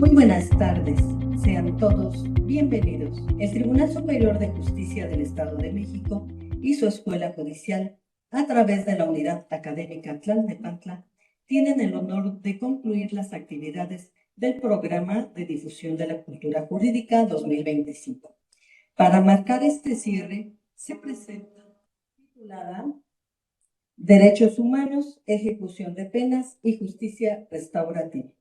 Muy buenas tardes, sean todos bienvenidos. El Tribunal Superior de Justicia del Estado de México y su Escuela Judicial, a través de la Unidad Académica Tlalnepantla, tienen el honor de concluir las actividades del Programa de Difusión de la Cultura Jurídica 2025. Para marcar este cierre, se presenta titulada Derechos Humanos, Ejecución de Penas y Justicia Restaurativa.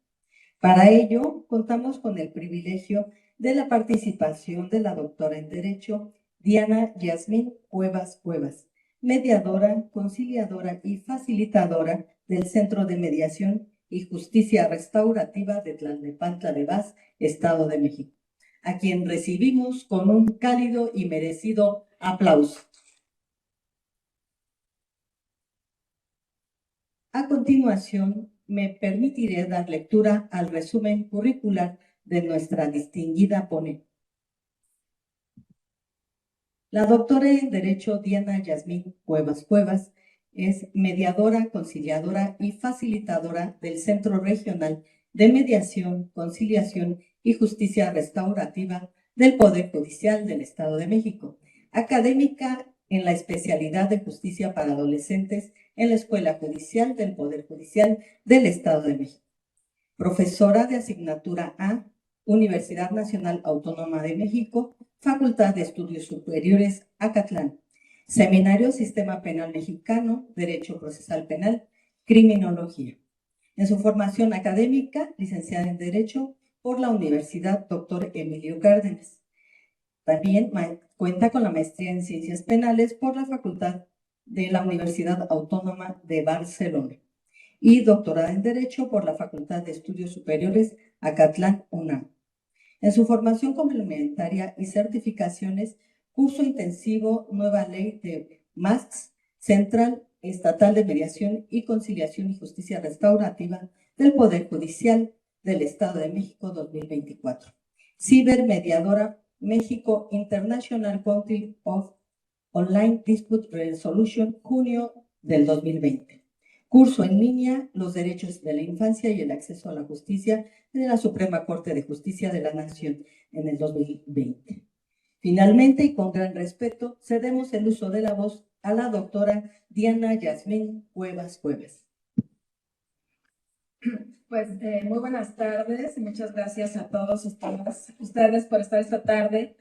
Para ello, contamos con el privilegio de la participación de la doctora en Derecho, Diana Yasmín Cuevas, mediadora, conciliadora y facilitadora del Centro de Mediación y Justicia Restaurativa de Tlalnepantla de Vaz, Estado de México, a quien recibimos con un cálido y merecido aplauso. A continuación, me permitiré dar lectura al resumen curricular de nuestra distinguida ponente. La doctora en Derecho Diana Yasmín Cuevas es mediadora, conciliadora y facilitadora del Centro Regional de Mediación, Conciliación y Justicia Restaurativa del Poder Judicial del Estado de México, académica en la especialidad de Justicia para Adolescentes en la Escuela Judicial del Poder Judicial del Estado de México. Profesora de asignatura A, Universidad Nacional Autónoma de México, Facultad de Estudios Superiores, Acatlán. Seminario Sistema Penal Mexicano, Derecho Procesal Penal, Criminología. En su formación académica, licenciada en Derecho por la Universidad Dr. Emilio Cárdenas. También cuenta con la maestría en Ciencias Penales por la Facultad de la Universidad Autónoma de Barcelona y doctorada en Derecho por la Facultad de Estudios Superiores Acatlán, UNAM. En su formación complementaria y certificaciones, curso intensivo Nueva Ley de MASCS, Central Estatal de Mediación y Conciliación y Justicia Restaurativa del Poder Judicial del Estado de México 2024. Cibermediadora México International Council of Online Dispute Resolution, junio del 2020. Curso en línea, los derechos de la infancia y el acceso a la justicia de la Suprema Corte de Justicia de la Nación en el 2020. Finalmente, y con gran respeto, cedemos el uso de la voz a la doctora Diana Yasmín Cuevas. Pues muy buenas tardes y muchas gracias a todos ustedes por estar esta tarde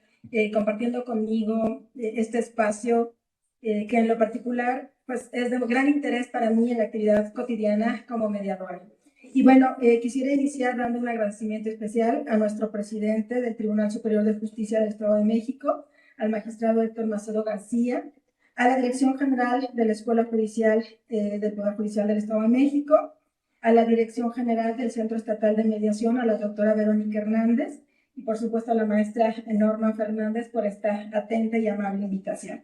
compartiendo conmigo este espacio que en lo particular pues es de gran interés para mí en la actividad cotidiana como mediadora. Y bueno, quisiera iniciar dando un agradecimiento especial a nuestro presidente del Tribunal Superior de Justicia del Estado de México, al magistrado Héctor Macedo García, a la Dirección General de la Escuela Judicial del Poder Judicial del Estado de México, a la Dirección General del Centro Estatal de Mediación, a la doctora Verónica Hernández, y por supuesto a la maestra Norma Fernández por esta atenta y amable invitación.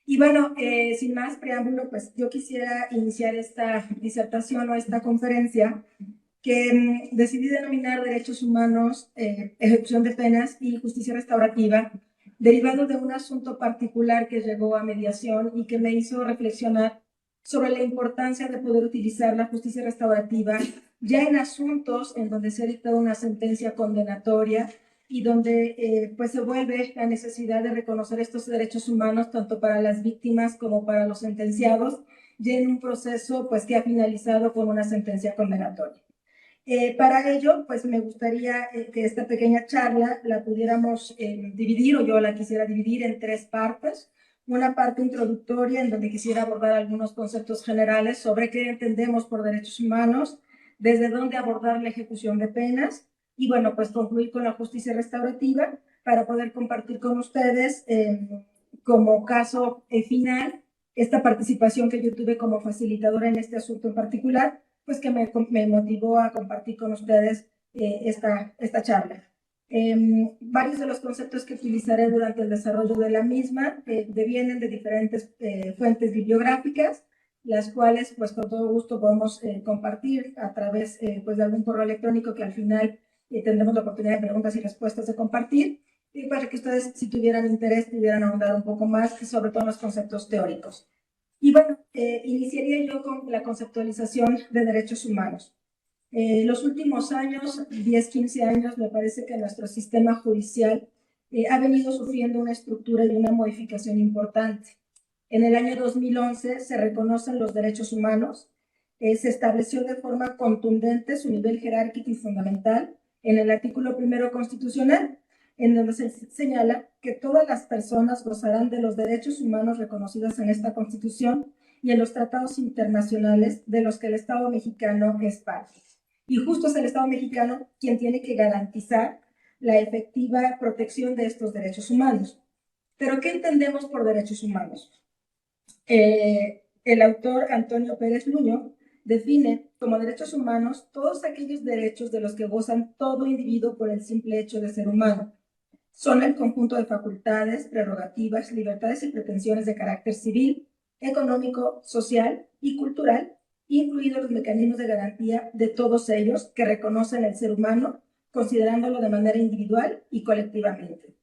Y bueno, sin más preámbulo, pues yo quisiera iniciar esta disertación o esta conferencia que decidí denominar Derechos Humanos, Ejecución de Penas y Justicia Restaurativa, derivado de un asunto particular que llegó a mediación y que me hizo reflexionar sobre la importancia de poder utilizar la justicia restaurativa ya en asuntos en donde se ha dictado una sentencia condenatoria y donde pues se vuelve la necesidad de reconocer estos derechos humanos tanto para las víctimas como para los sentenciados, ya en un proceso pues que ha finalizado con una sentencia condenatoria. Para ello, pues me gustaría que esta pequeña charla la pudiéramos dividir, o yo la quisiera dividir en tres partes. Una parte introductoria en donde quisiera abordar algunos conceptos generales sobre qué entendemos por derechos humanos, desde dónde abordar la ejecución de penas y bueno, pues concluir con la justicia restaurativa para poder compartir con ustedes como caso final esta participación que yo tuve como facilitadora en este asunto en particular, pues que me motivó a compartir con ustedes esta charla. Varios de los conceptos que utilizaré durante el desarrollo de la misma devienen de diferentes fuentes bibliográficas, las cuales pues con todo gusto podemos compartir a través pues de algún correo electrónico que al final tendremos la oportunidad de preguntas y respuestas de compartir, y para que ustedes, si tuvieran interés, pudieran ahondar un poco más, sobre todo en los conceptos teóricos. Y bueno, iniciaría yo con la conceptualización de derechos humanos. Los últimos años, 10, 15 años, me parece que nuestro sistema judicial ha venido sufriendo una estructura y una modificación importante. En el año 2011 se reconocen los derechos humanos, se estableció de forma contundente su nivel jerárquico y fundamental en el artículo 1 constitucional, en donde se señala que todas las personas gozarán de los derechos humanos reconocidos en esta Constitución y en los tratados internacionales de los que el Estado mexicano es parte. Y justo es el Estado mexicano quien tiene que garantizar la efectiva protección de estos derechos humanos. ¿Pero qué entendemos por derechos humanos? El autor Antonio Pérez Nuño define como derechos humanos todos aquellos derechos de los que gozan todo individuo por el simple hecho de ser humano. Son el conjunto de facultades, prerrogativas, libertades y pretensiones de carácter civil, económico, social y cultural, incluidos los mecanismos de garantía de todos ellos que reconocen el ser humano, considerándolo de manera individual y colectivamente.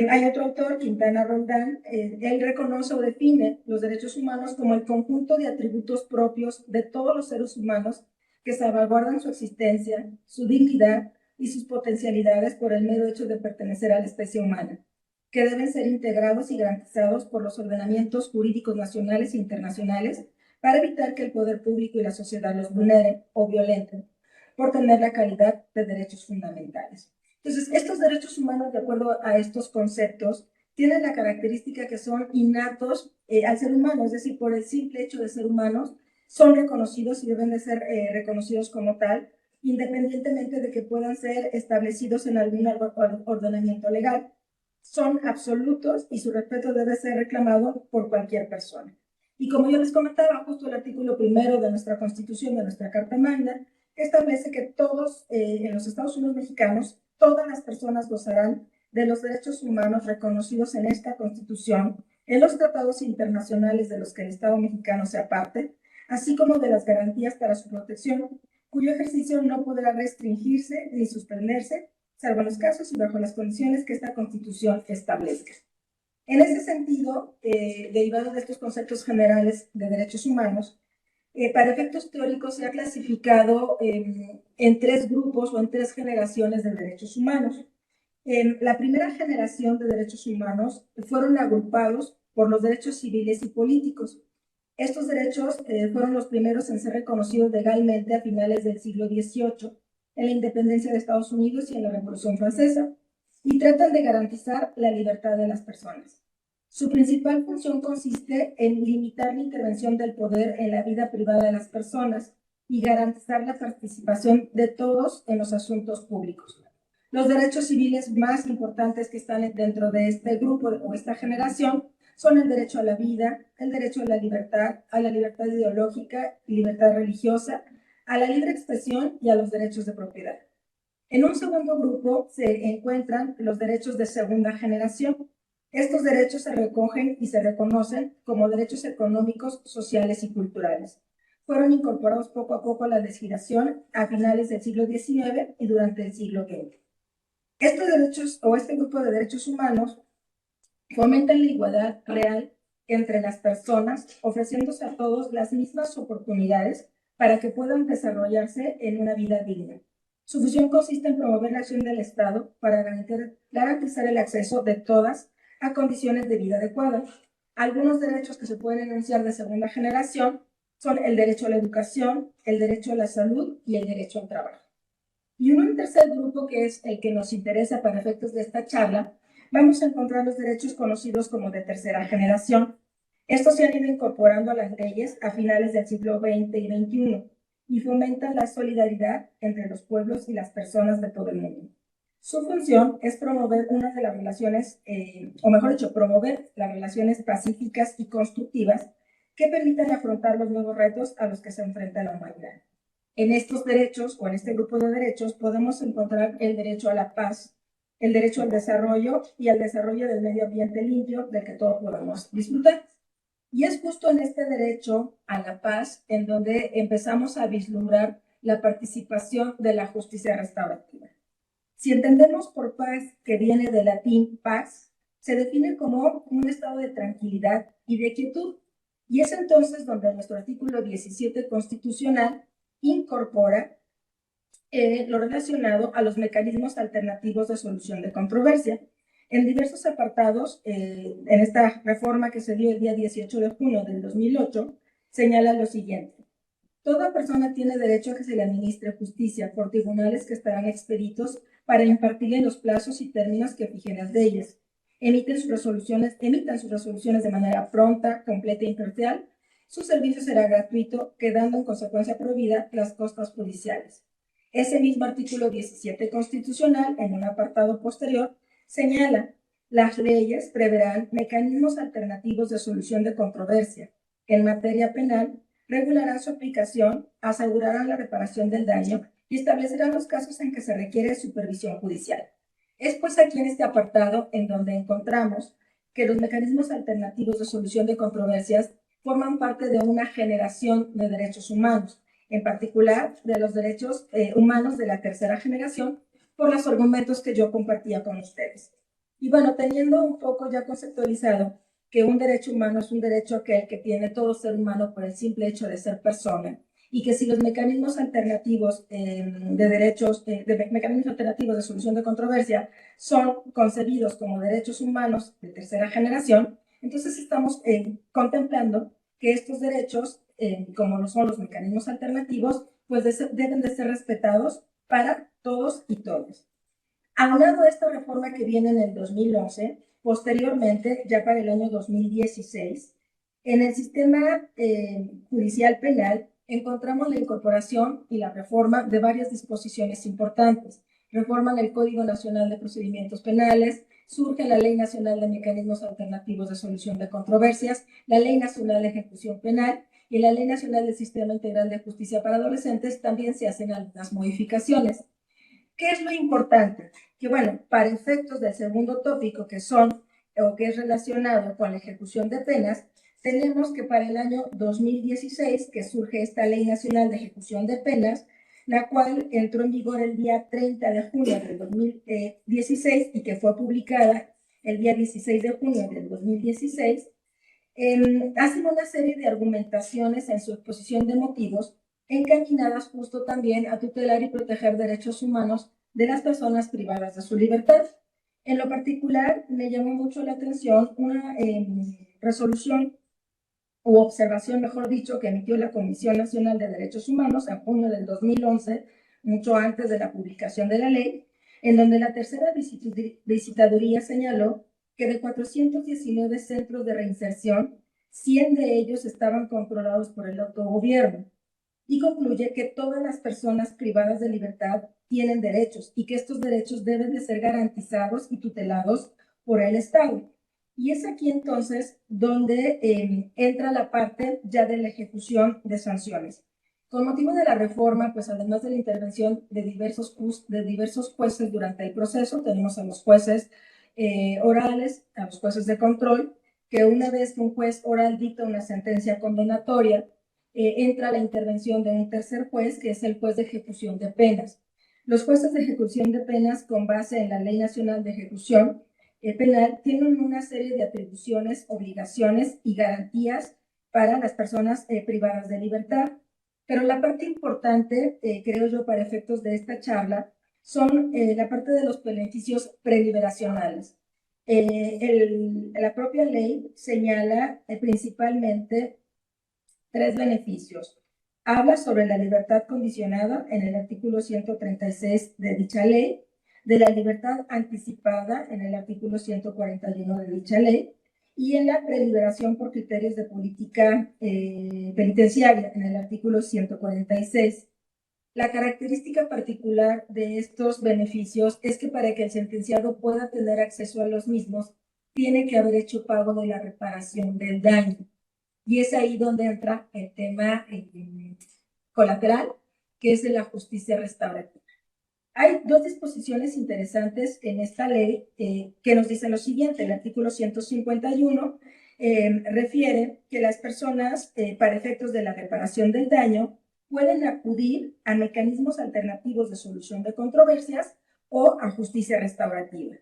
Hay otro autor, Quintana Roldán, él reconoce o define los derechos humanos como el conjunto de atributos propios de todos los seres humanos que salvaguardan su existencia, su dignidad y sus potencialidades por el mero hecho de pertenecer a la especie humana, que deben ser integrados y garantizados por los ordenamientos jurídicos nacionales e internacionales para evitar que el poder público y la sociedad los vulneren o violenten por tener la calidad de derechos fundamentales. Entonces, estos derechos humanos, de acuerdo a estos conceptos, tienen la característica que son innatos al ser humano, es decir, por el simple hecho de ser humanos, son reconocidos y deben de ser reconocidos como tal, independientemente de que puedan ser establecidos en algún ordenamiento legal. Son absolutos y su respeto debe ser reclamado por cualquier persona. Y como yo les comentaba, justo el artículo 1 de nuestra Constitución, de nuestra Carta Magna, establece que todos en los Estados Unidos mexicanos, todas las personas gozarán de los derechos humanos reconocidos en esta Constitución, en los tratados internacionales de los que el Estado mexicano sea parte, así como de las garantías para su protección, cuyo ejercicio no podrá restringirse ni suspenderse, salvo en los casos y bajo las condiciones que esta Constitución establezca. En ese sentido, derivado de estos conceptos generales de derechos humanos, para efectos teóricos se ha clasificado en 3 grupos o en 3 generaciones de derechos humanos. La primera generación de derechos humanos fueron agrupados por los derechos civiles y políticos. Estos derechos fueron los primeros en ser reconocidos legalmente a finales del siglo XVIII, en la independencia de Estados Unidos y en la Revolución Francesa, y tratan de garantizar la libertad de las personas. Su principal función consiste en limitar la intervención del poder en la vida privada de las personas y garantizar la participación de todos en los asuntos públicos. Los derechos civiles más importantes que están dentro de este grupo o esta generación son el derecho a la vida, el derecho a la libertad ideológica y libertad religiosa, a la libre expresión y a los derechos de propiedad. En un segundo grupo se encuentran los derechos de segunda generación. Estos derechos se recogen y se reconocen como derechos económicos, sociales y culturales. Fueron incorporados poco a poco a la legislación a finales del siglo XIX y durante el siglo XX. Estos derechos o este grupo de derechos humanos fomentan la igualdad real entre las personas, ofreciéndose a todos las mismas oportunidades para que puedan desarrollarse en una vida digna. Su función consiste en promover la acción del Estado para garantizar el acceso de todas a condiciones de vida adecuadas. Algunos derechos que se pueden enunciar de segunda generación son el derecho a la educación, el derecho a la salud y el derecho al trabajo. Y un tercer grupo, que es el que nos interesa para efectos de esta charla, vamos a encontrar los derechos conocidos como de tercera generación. Estos se han ido incorporando a las leyes a finales del siglo XX y XXI y fomentan la solidaridad entre los pueblos y las personas de todo el mundo. Su función es promover una de las relaciones, o mejor dicho, promover las relaciones pacíficas y constructivas que permitan afrontar los nuevos retos a los que se enfrenta la humanidad. En estos derechos o en este grupo de derechos podemos encontrar el derecho a la paz, el derecho al desarrollo y al desarrollo del medio ambiente limpio del que todos podamos disfrutar. Y es justo en este derecho a la paz en donde empezamos a vislumbrar la participación de la justicia restaurativa. Si entendemos por paz, que viene del latín paz, se define como un estado de tranquilidad y de quietud. Y es entonces donde nuestro artículo 17 constitucional incorpora lo relacionado a los mecanismos alternativos de solución de controversia. En diversos apartados, en esta reforma que se dio el día 18 de junio del 2008, señala lo siguiente. Toda persona tiene derecho a que se le administre justicia por tribunales que estarán expeditos para impartirle los plazos y términos que fijen las leyes. Emitan sus resoluciones de manera pronta, completa e imparcial. Su servicio será gratuito, quedando en consecuencia prohibida las costas judiciales. Ese mismo artículo 17 constitucional, en un apartado posterior, señala: las leyes preverán mecanismos alternativos de solución de controversia. En materia penal, regularán su aplicación, asegurarán la reparación del daño y establecerán los casos en que se requiere supervisión judicial. Es pues aquí en este apartado en donde encontramos que los mecanismos alternativos de solución de controversias forman parte de una generación de derechos humanos, en particular de los derechos humanos de la tercera generación, por los argumentos que yo compartía con ustedes. Y bueno, teniendo un poco ya conceptualizado que un derecho humano es un derecho aquel que tiene todo ser humano por el simple hecho de ser persona, y que si los mecanismos alternativos de derechos, mecanismos alternativos de solución de controversia son concebidos como derechos humanos de tercera generación, entonces estamos contemplando que estos derechos, como lo son los mecanismos alternativos, pues deben de ser respetados para todos y todas. Aunado a esta reforma que viene en el 2011, posteriormente, ya para el año 2016, en el sistema judicial penal encontramos la incorporación y la reforma de varias disposiciones importantes. Reforman el Código Nacional de Procedimientos Penales, surge la Ley Nacional de Mecanismos Alternativos de Solución de Controversias, la Ley Nacional de Ejecución Penal y la Ley Nacional del Sistema Integral de Justicia para Adolescentes. También se hacen algunas modificaciones. ¿Qué es lo importante? Que bueno, para efectos del segundo tópico, que son o que es relacionado con la ejecución de penas, tenemos que para el año 2016, que surge esta Ley Nacional de Ejecución de Penas, la cual entró en vigor el día 30 de junio del 2016 y que fue publicada el día 16 de junio del 2016, hacen una serie de argumentaciones en su exposición de motivos encaminadas justo también a tutelar y proteger derechos humanos de las personas privadas de su libertad. En lo particular, me llamó mucho la atención una resolución u observación, mejor dicho, que emitió la Comisión Nacional de Derechos Humanos en junio del 2011, mucho antes de la publicación de la ley, en donde la tercera visitaduría señaló que de 419 centros de reinserción, 100 de ellos estaban controlados por el autogobierno, y concluye que todas las personas privadas de libertad tienen derechos y que estos derechos deben de ser garantizados y tutelados por el Estado. Y es aquí entonces donde entra la parte ya de la ejecución de sanciones. Con motivo de la reforma, pues además de la intervención de diversos jueces durante el proceso, tenemos a los jueces orales, a los jueces de control, que una vez que un juez oral dicta una sentencia condenatoria, entra la intervención de un tercer juez, que es el juez de ejecución de penas. Los jueces de ejecución de penas, con base en la Ley Nacional de Ejecución Penal, tienen una serie de atribuciones, obligaciones y garantías para las personas privadas de libertad. Pero la parte importante, creo yo, para efectos de esta charla, son la parte de los beneficios preliberacionales. La propia ley señala principalmente tres beneficios. Habla sobre la libertad condicionada en el artículo 136 de dicha ley, de la libertad anticipada en el artículo 141 de dicha ley, y en la preliberación por criterios de política penitenciaria en el artículo 146. La característica particular de estos beneficios es que para que el sentenciado pueda tener acceso a los mismos, tiene que haber hecho pago de la reparación del daño. Y es ahí donde entra el tema colateral, que es de la justicia restaurativa. Hay dos disposiciones interesantes en esta ley que nos dicen lo siguiente. El artículo 151 refiere que las personas, para efectos de la reparación del daño, pueden acudir a mecanismos alternativos de solución de controversias o a justicia restaurativa.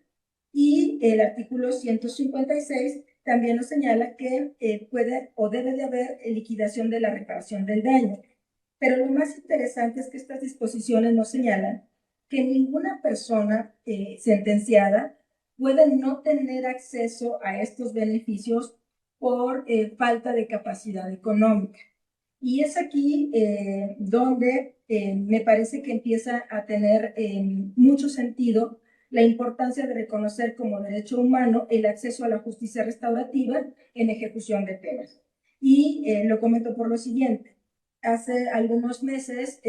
Y el artículo 156 también nos señala que puede o debe de haber liquidación de la reparación del daño. Pero lo más interesante es que estas disposiciones nos señalan que ninguna persona sentenciada puede no tener acceso a estos beneficios por falta de capacidad económica. Y es aquí donde me parece que empieza a tener mucho sentido la importancia de reconocer como derecho humano el acceso a la justicia restaurativa en ejecución de penas. Y lo comento por lo siguiente. Hace algunos meses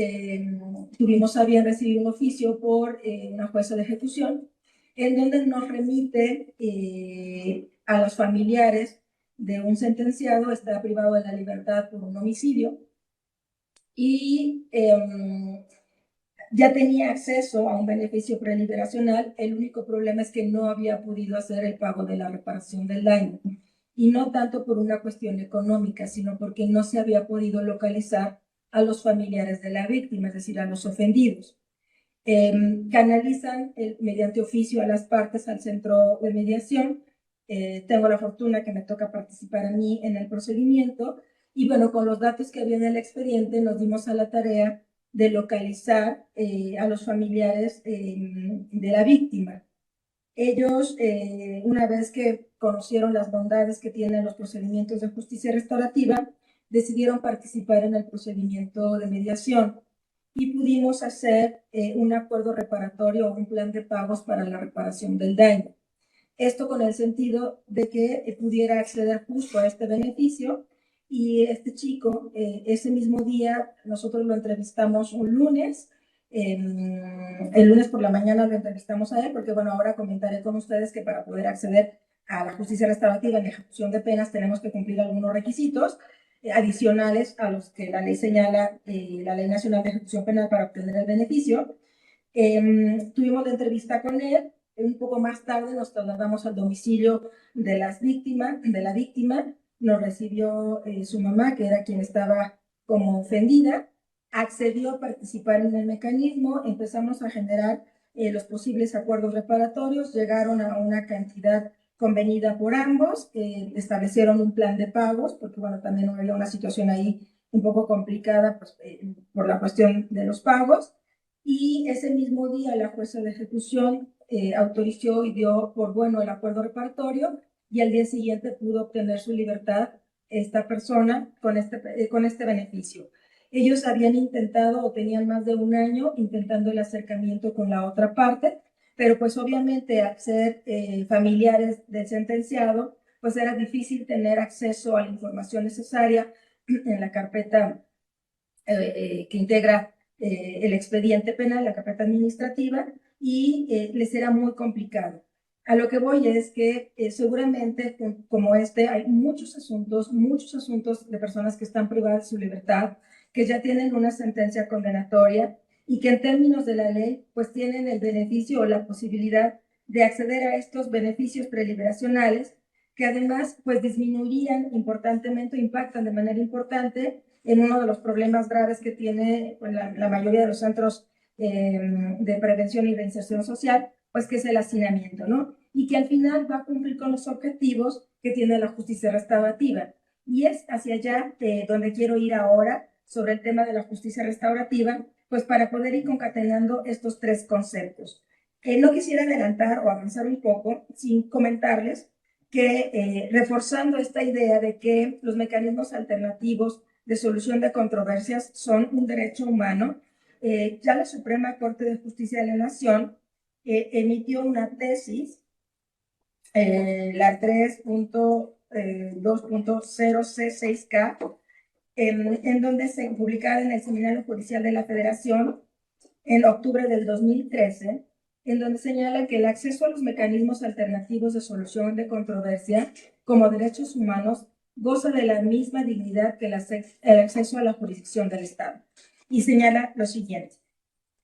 tuvimos a bien recibir un oficio por una jueza de ejecución en donde nos remite a los familiares de un sentenciado, está privado de la libertad por un homicidio y ya tenía acceso a un beneficio preliberacional. El único problema es que no había podido hacer el pago de la reparación del daño. Y no tanto por una cuestión económica, sino porque no se había podido localizar a los familiares de la víctima, es decir, a los ofendidos. Canalizan mediante oficio a las partes al centro de mediación. Tengo la fortuna que me toca participar a mí en el procedimiento y bueno, con los datos que había en el expediente nos dimos a la tarea de localizar a los familiares de la víctima. Ellos, una vez que conocieron las bondades que tienen los procedimientos de justicia restaurativa, decidieron participar en el procedimiento de mediación y pudimos hacer un acuerdo reparatorio o un plan de pagos para la reparación del daño. Esto con el sentido de que pudiera acceder justo a este beneficio y este chico, ese mismo día, nosotros lo entrevistamos un lunes. El lunes por la mañana lo entrevistamos a él, porque bueno, ahora comentaré con ustedes que para poder acceder a la justicia restaurativa en ejecución de penas tenemos que cumplir algunos requisitos adicionales a los que la ley señala, la Ley Nacional de Ejecución Penal para obtener el beneficio. Tuvimos la entrevista con él, un poco más tarde nos trasladamos al domicilio de la víctima, nos recibió su mamá, que era quien estaba como ofendida, accedió a participar en el mecanismo, empezamos a generar los posibles acuerdos reparatorios, llegaron a una cantidad convenida por ambos, establecieron un plan de pagos, porque bueno, también había una situación ahí un poco complicada pues, por la cuestión de los pagos, y ese mismo día la jueza de ejecución autorizó y dio por bueno el acuerdo reparatorio, y al día siguiente pudo obtener su libertad esta persona con este beneficio. Ellos habían intentado o tenían más de un año intentando el acercamiento con la otra parte, pero pues obviamente al ser familiares del sentenciado, pues era difícil tener acceso a la información necesaria en la carpeta que integra el expediente penal, la carpeta administrativa, y les era muy complicado. A lo que voy es que seguramente como este hay muchos asuntos de personas que están privadas de su libertad, que ya tienen una sentencia condenatoria y que en términos de la ley pues tienen el beneficio o la posibilidad de acceder a estos beneficios preliberacionales que además pues disminuirían importantemente, impactan de manera importante en uno de los problemas graves que tiene pues, la mayoría de los centros de prevención y reinserción social, pues que es el hacinamiento, ¿no? Y que al final va a cumplir con los objetivos que tiene la justicia restaurativa. Y es hacia allá donde quiero ir ahora sobre el tema de la justicia restaurativa, pues para poder ir concatenando estos tres conceptos. No quisiera adelantar o avanzar un poco sin comentarles que reforzando esta idea de que los mecanismos alternativos de solución de controversias son un derecho humano, ya la Suprema Corte de Justicia de la Nación emitió una tesis, la 3.2.0C6K, en donde se publicaba en el Seminario Judicial de la Federación en octubre del 2013, en donde señala que el acceso a los mecanismos alternativos de solución de controversia como derechos humanos goza de la misma dignidad que el acceso a la jurisdicción del Estado. Y señala lo siguiente.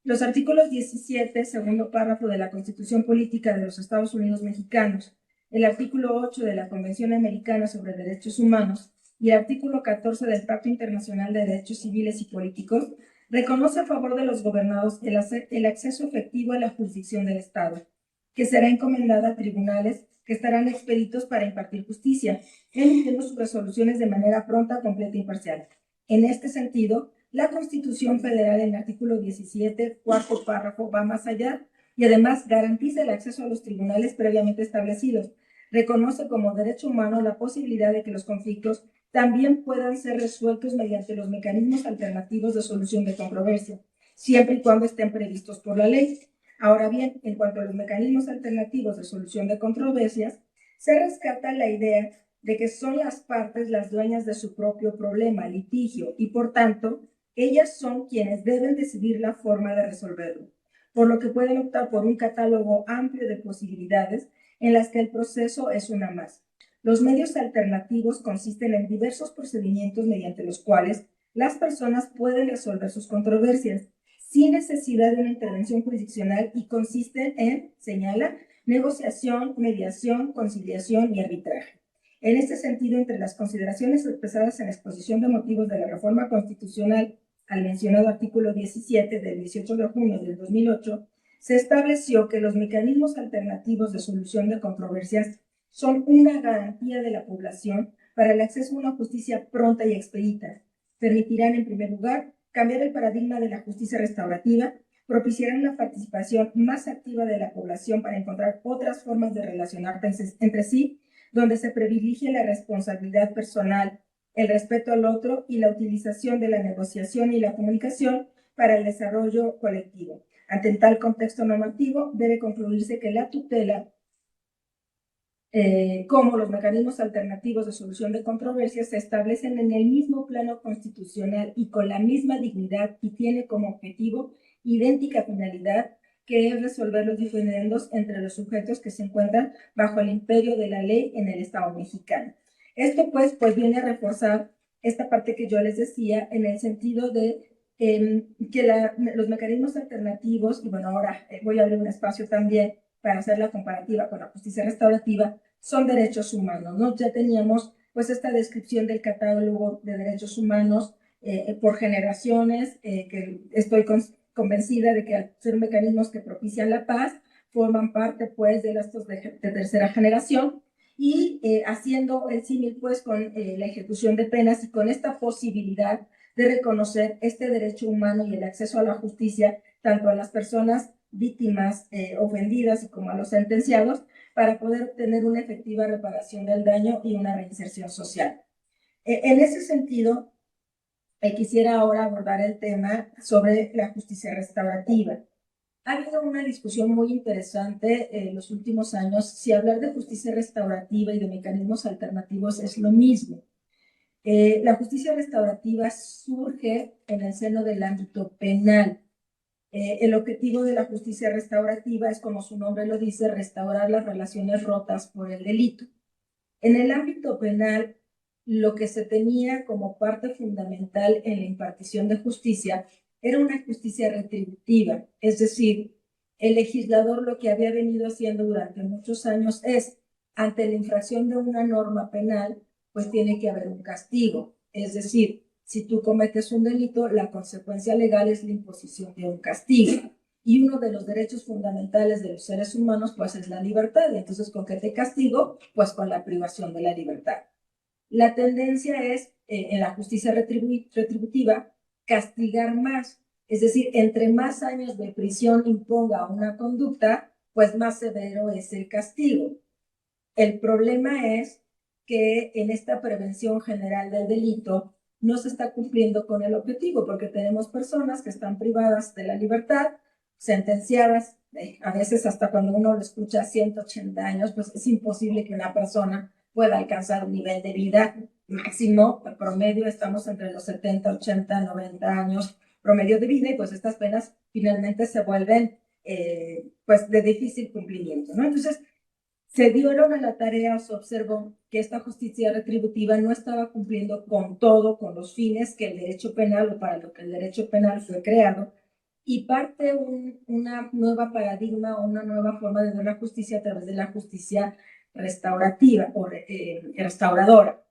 Los artículos 17, segundo párrafo de la Constitución Política de los Estados Unidos Mexicanos, el artículo 8 de la Convención Americana sobre Derechos Humanos y el artículo 14 del Pacto Internacional de Derechos Civiles y Políticos reconoce a favor de los gobernados el acceso efectivo a la jurisdicción del Estado, que será encomendada a tribunales que estarán expeditos para impartir justicia, emitiendo sus resoluciones de manera pronta, completa e imparcial. En este sentido, La Constitución Federal en el artículo 17, cuarto párrafo, va más allá y además garantiza el acceso a los tribunales previamente establecidos. Reconoce como derecho humano la posibilidad de que los conflictos también puedan ser resueltos mediante los mecanismos alternativos de solución de controversia, siempre y cuando estén previstos por la ley. Ahora bien, en cuanto a los mecanismos alternativos de solución de controversias, se rescata la idea de que son las partes las dueñas de su propio problema, litigio, y por tanto, ellas son quienes deben decidir la forma de resolverlo, por lo que pueden optar por un catálogo amplio de posibilidades en las que el proceso es una más. Los medios alternativos consisten en diversos procedimientos mediante los cuales las personas pueden resolver sus controversias sin necesidad de una intervención jurisdiccional y consisten en, señala, negociación, mediación, conciliación y arbitraje. En este sentido, entre las consideraciones expresadas en la exposición de motivos de la reforma constitucional al mencionado artículo 17 del 18 de junio del 2008, se estableció que los mecanismos alternativos de solución de controversias son una garantía de la población para el acceso a una justicia pronta y expedita. Permitirán, en primer lugar, cambiar el paradigma de la justicia restaurativa, propiciarán una participación más activa de la población para encontrar otras formas de relacionarse entre sí, donde se privilegie la responsabilidad personal, el respeto al otro y la utilización de la negociación y la comunicación para el desarrollo colectivo. Ante tal contexto normativo, debe concluirse que la tutela, como los mecanismos alternativos de solución de controversias, se establecen en el mismo plano constitucional y con la misma dignidad y tiene como objetivo idéntica finalidad, que es resolver los diferendos entre los sujetos que se encuentran bajo el imperio de la ley en el Estado mexicano. Esto pues viene a reforzar esta parte que yo les decía en el sentido de que los mecanismos alternativos, y bueno, ahora voy a abrir un espacio también para hacer la comparativa con la justicia restaurativa, son derechos humanos, ¿no? Ya teníamos pues esta descripción del catálogo de derechos humanos por generaciones, que estoy convencida de que al ser mecanismos que propician la paz, forman parte pues de estos de tercera generación, y haciendo el símil pues con la ejecución de penas y con esta posibilidad de reconocer este derecho humano y el acceso a la justicia tanto a las personas víctimas ofendidas y como a los sentenciados, para poder obtener una efectiva reparación del daño y una reinserción social. En ese sentido, quisiera ahora abordar el tema sobre la justicia restaurativa. Ha habido una discusión muy interesante en los últimos años si hablar de justicia restaurativa y de mecanismos alternativos es lo mismo. La justicia restaurativa surge en el seno del ámbito penal. El objetivo de la justicia restaurativa es, como su nombre lo dice, restaurar las relaciones rotas por el delito. En el ámbito penal, lo que se tenía como parte fundamental en la impartición de justicia era una justicia retributiva, es decir, el legislador lo que había venido haciendo durante muchos años es, ante la infracción de una norma penal, pues tiene que haber un castigo, es decir, si tú cometes un delito, la consecuencia legal es la imposición de un castigo. Y uno de los derechos fundamentales de los seres humanos, pues, es la libertad. Y entonces, ¿con qué te castigo? Pues con la privación de la libertad. La tendencia es, en la justicia retributiva, castigar más. Es decir, entre más años de prisión imponga una conducta, pues más severo es el castigo. El problema es que en esta prevención general del delito no se está cumpliendo con el objetivo, porque tenemos personas que están privadas de la libertad, sentenciadas, a veces hasta cuando uno lo escucha 180 años, pues es imposible que una persona pueda alcanzar un nivel de vida máximo, promedio estamos entre los 70, 80, 90 años promedio de vida, y pues estas penas finalmente se vuelven pues de difícil cumplimiento, ¿no? Entonces, se dieron a la tarea o se observó que esta justicia retributiva no estaba cumpliendo con todo, con los fines que el derecho penal o para lo que el derecho penal fue creado, y parte una nueva paradigma o una nueva forma de ver la justicia a través de la justicia restaurativa o restauradora,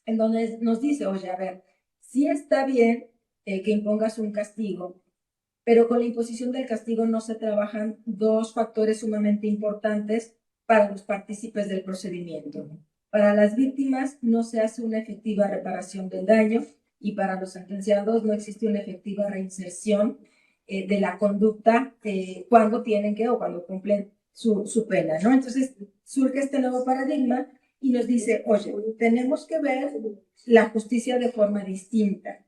en donde nos dice, oye, a ver, sí está bien que impongas un castigo, pero con la imposición del castigo no se trabajan dos factores sumamente importantes para los partícipes del procedimiento. Para las víctimas no se hace una efectiva reparación del daño y para los sentenciados no existe una efectiva reinserción de la conducta cuando tienen que o cuando cumplen su pena, ¿no? Entonces surge este nuevo paradigma y nos dice, oye, tenemos que ver la justicia de forma distinta.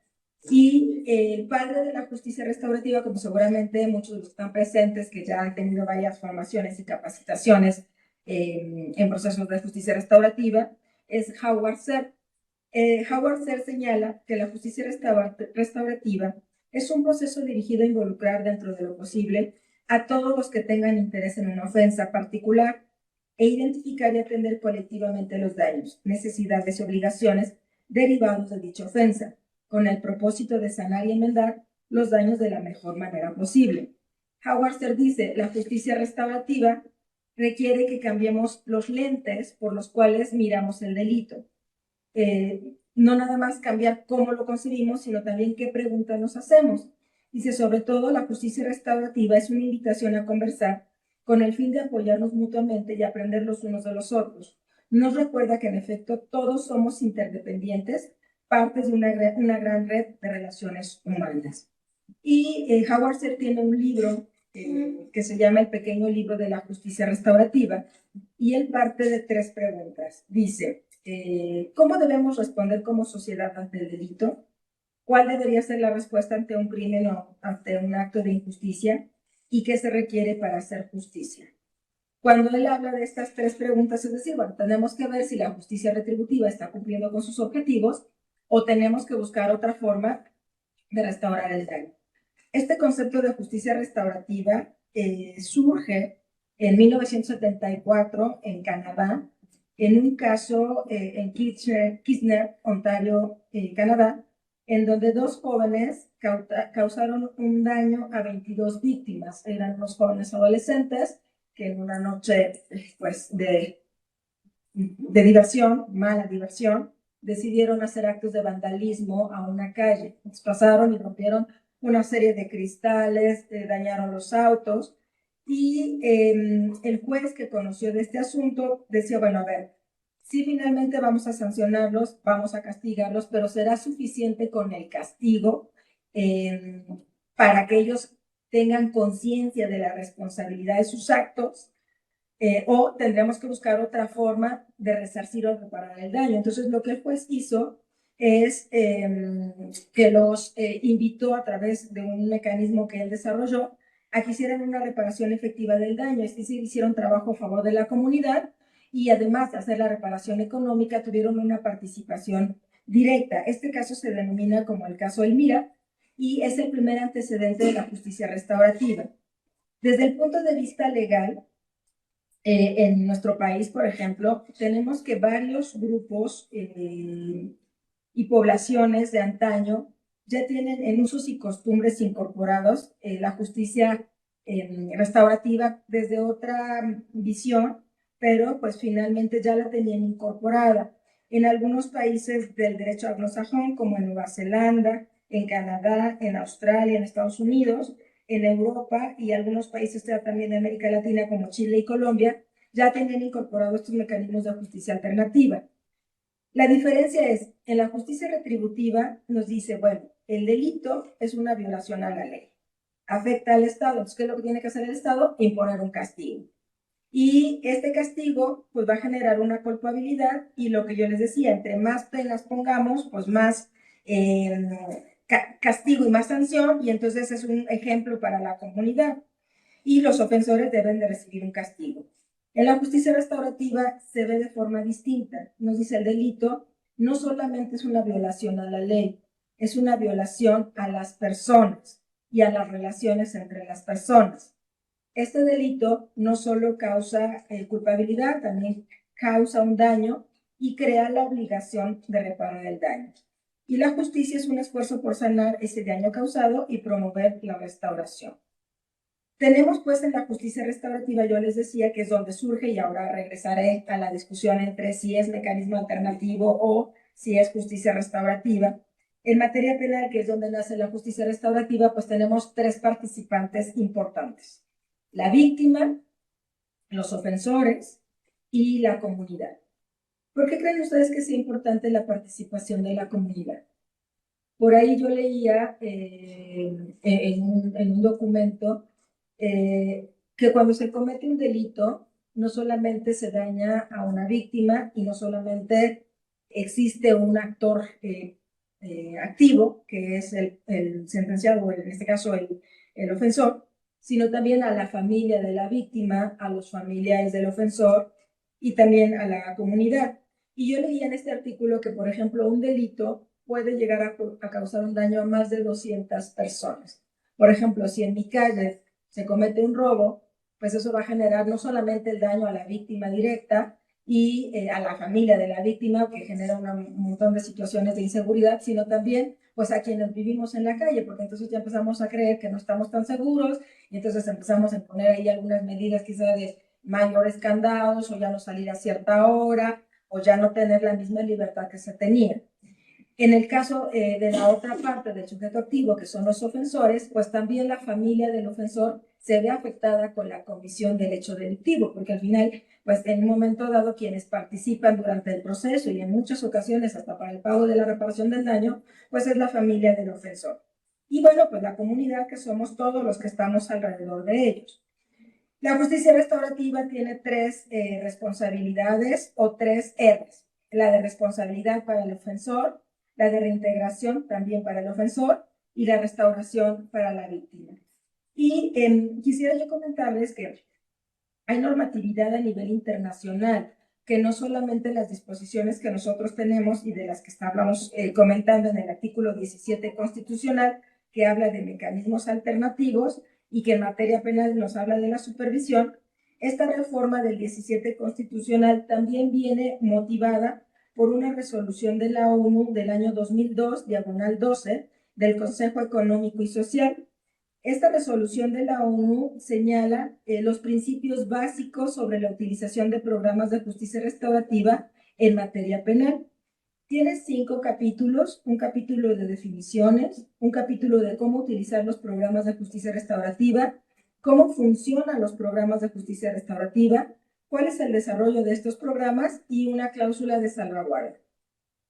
Y el padre de la justicia restaurativa, como seguramente muchos de los que están presentes, que ya han tenido varias formaciones y capacitaciones en procesos de justicia restaurativa, es Howard Serr. Howard Serr señala que la justicia restaurativa es un proceso dirigido a involucrar dentro de lo posible a todos los que tengan interés en una ofensa particular e identificar y atender colectivamente los daños, necesidades y obligaciones derivados de dicha ofensa, con el propósito de sanar y enmendar los daños de la mejor manera posible. Howard Serr dice, la justicia restaurativa requiere que cambiemos los lentes por los cuales miramos el delito. No nada más cambiar cómo lo concebimos, sino también qué preguntas nos hacemos. Dice, sobre todo, la justicia restaurativa es una invitación a conversar con el fin de apoyarnos mutuamente y aprender los unos de los otros. Nos recuerda que, en efecto, todos somos interdependientes, partes de una gran red de relaciones humanas. Y Howard Serr tiene un libro que se llama El pequeño libro de la justicia restaurativa, y él parte de 3 preguntas. Dice, ¿cómo debemos responder como sociedad ante el delito? ¿Cuál debería ser la respuesta ante un crimen o ante un acto de injusticia? ¿Y qué se requiere para hacer justicia? Cuando él habla de estas 3 preguntas, es decir, bueno, tenemos que ver si la justicia retributiva está cumpliendo con sus objetivos o tenemos que buscar otra forma de restaurar el daño. Este concepto de justicia restaurativa surge en 1974 en Canadá, en un caso en Kitchener, Ontario, Canadá, en donde 2 jóvenes causaron un daño a 22 víctimas. Eran unos jóvenes adolescentes que en una noche pues, de diversión, mala diversión, decidieron hacer actos de vandalismo a una calle. Pasaron y rompieron una serie de cristales, dañaron los autos, y el juez que conoció de este asunto decía, bueno, a ver, sí, finalmente vamos a sancionarlos, vamos a castigarlos, pero será suficiente con el castigo para que ellos tengan conciencia de la responsabilidad de sus actos, o tendríamos que buscar otra forma de resarcir o reparar el daño. Entonces, lo que el juez hizo es que los invitó a través de un mecanismo que él desarrolló a que hicieran una reparación efectiva del daño, es decir, hicieron trabajo a favor de la comunidad y además de hacer la reparación económica, tuvieron una participación directa. Este caso se denomina como el caso Elmira y es el primer antecedente de la justicia restaurativa. Desde el punto de vista legal, en nuestro país, por ejemplo, tenemos que varios grupos y poblaciones de antaño ya tienen en usos y costumbres incorporados la justicia restaurativa desde otra visión, pero pues finalmente ya la tenían incorporada. En algunos países del derecho anglosajón, como en Nueva Zelanda, en Canadá, en Australia, en Estados Unidos, en Europa y algunos países también de América Latina como Chile y Colombia, ya tenían incorporados estos mecanismos de justicia alternativa. La diferencia es, en la justicia retributiva nos dice, bueno, el delito es una violación a la ley, afecta al Estado. Entonces, ¿qué es lo que tiene que hacer el Estado? Imponer un castigo. Y este castigo pues va a generar una culpabilidad y lo que yo les decía, entre más penas pongamos, pues más castigo y más sanción, y entonces es un ejemplo para la comunidad. Y los ofensores deben de recibir un castigo. En la justicia restaurativa se ve de forma distinta. Nos dice el delito no solamente es una violación a la ley, es una violación a las personas y a las relaciones entre las personas. Este delito no solo causa culpabilidad, también causa un daño y crea la obligación de reparar el daño. Y la justicia es un esfuerzo por sanar ese daño causado y promover la restauración. Tenemos pues en la justicia restaurativa, yo les decía que es donde surge, y ahora regresaré a la discusión entre si es mecanismo alternativo o si es justicia restaurativa. En materia penal, que es donde nace la justicia restaurativa, pues tenemos 3 participantes importantes: la víctima, los ofensores y la comunidad. ¿Por qué creen ustedes que es importante la participación de la comunidad? Por ahí yo leía en un documento que cuando se comete un delito, no solamente se daña a una víctima y no solamente existe un actor activo, que es el sentenciado, o en este caso el ofensor, sino también a la familia de la víctima, a los familiares del ofensor y también a la comunidad. Y yo leía en este artículo que, por ejemplo, un delito puede llegar a causar un daño a más de 200 personas. Por ejemplo, si en mi calle se comete un robo, pues eso va a generar no solamente el daño a la víctima directa y a la familia de la víctima, que genera un montón de situaciones de inseguridad, sino también pues a quienes vivimos en la calle, porque entonces ya empezamos a creer que no estamos tan seguros y entonces empezamos a poner ahí algunas medidas quizá de mayores candados o ya no salir a cierta hora o ya no tener la misma libertad que se tenía. En el caso de la otra parte del sujeto activo, que son los ofensores, pues también la familia del ofensor se ve afectada con la comisión del hecho delictivo, porque al final, pues en un momento dado, quienes participan durante el proceso y en muchas ocasiones hasta para el pago de la reparación del daño, pues es la familia del ofensor. Y bueno, pues la comunidad, que somos todos los que estamos alrededor de ellos. La justicia restaurativa tiene tres responsabilidades o tres R's. La de responsabilidad para el ofensor, la de reintegración también para el ofensor y la restauración para la víctima. Y quisiera yo comentarles que hay normatividad a nivel internacional, que no solamente las disposiciones que nosotros tenemos y de las que estábamos comentando en el artículo 17 constitucional, que habla de mecanismos alternativos y que en materia penal nos habla de la supervisión. Esta reforma del 17 constitucional también viene motivada por una resolución de la ONU del año 2002, diagonal 12, del Consejo Económico y Social. Esta resolución de la ONU señala los principios básicos sobre la utilización de programas de justicia restaurativa en materia penal. Tiene 5 capítulos, un capítulo de definiciones, un capítulo de cómo utilizar los programas de justicia restaurativa, cómo funcionan los programas de justicia restaurativa, cuál es el desarrollo de estos programas y una cláusula de salvaguardia.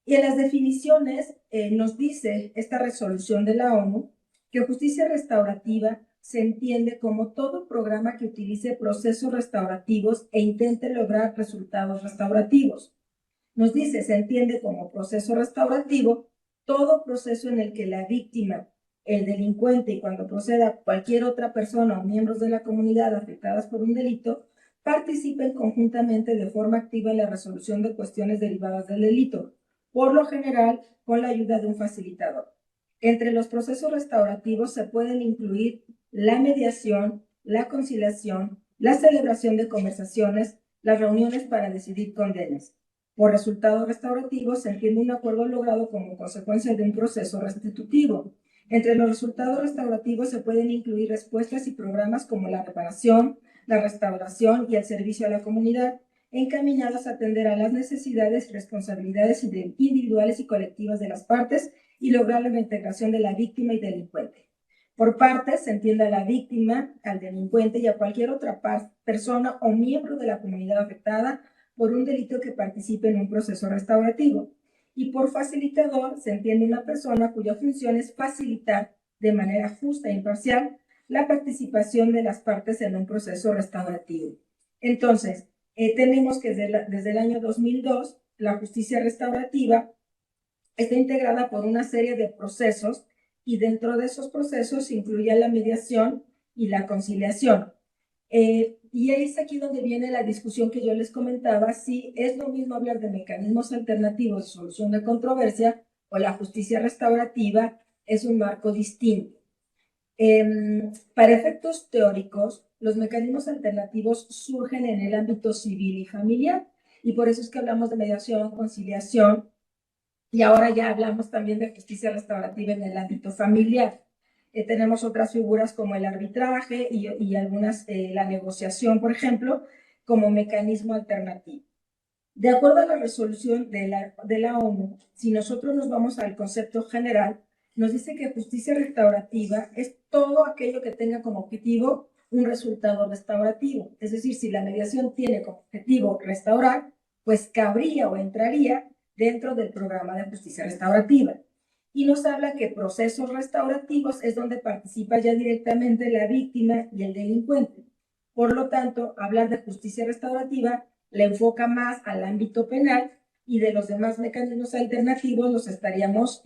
Y en las definiciones nos dice esta resolución de la ONU que justicia restaurativa se entiende como todo programa que utilice procesos restaurativos e intente lograr resultados restaurativos. Nos dice, se entiende como proceso restaurativo todo proceso en el que la víctima, el delincuente y cuando proceda cualquier otra persona o miembros de la comunidad afectadas por un delito, participen conjuntamente de forma activa en la resolución de cuestiones derivadas del delito, por lo general con la ayuda de un facilitador. Entre los procesos restaurativos se pueden incluir la mediación, la conciliación, la celebración de conversaciones, las reuniones para decidir condenas. Por resultado restaurativo se entiende un acuerdo logrado como consecuencia de un proceso restitutivo. Entre los resultados restaurativos se pueden incluir respuestas y programas como la reparación, la restauración y el servicio a la comunidad, encaminados a atender a las necesidades y responsabilidades individuales y colectivas de las partes y lograr la reintegración de la víctima y delincuente. Por partes se entiende a la víctima, al delincuente y a cualquier otra persona o miembro de la comunidad afectada por un delito que participe en un proceso restaurativo. Y por facilitador se entiende una persona cuya función es facilitar de manera justa e imparcial la participación de las partes en un proceso restaurativo. Entonces, tenemos que desde el año 2002, la justicia restaurativa está integrada por una serie de procesos y dentro de esos procesos incluye la mediación y la conciliación. Y es aquí donde viene la discusión que yo les comentaba, si es lo mismo hablar de mecanismos alternativos de solución de controversia o la justicia restaurativa es un marco distinto. Para efectos teóricos, los mecanismos alternativos surgen en el ámbito civil y familiar, y por eso es que hablamos de mediación, conciliación, y ahora ya hablamos también de justicia restaurativa en el ámbito familiar. Tenemos otras figuras como el arbitraje y algunas, la negociación, por ejemplo, como mecanismo alternativo. De acuerdo a la resolución de la ONU, si nosotros nos vamos al concepto general, nos dice que justicia restaurativa es todo aquello que tenga como objetivo un resultado restaurativo. Es decir, si la mediación tiene como objetivo restaurar, pues cabría o entraría dentro del programa de justicia restaurativa. y nos habla que procesos restaurativos es donde participa ya directamente la víctima y el delincuente. Por lo tanto, hablar de justicia restaurativa le enfoca más al ámbito penal y de los demás mecanismos alternativos los estaríamos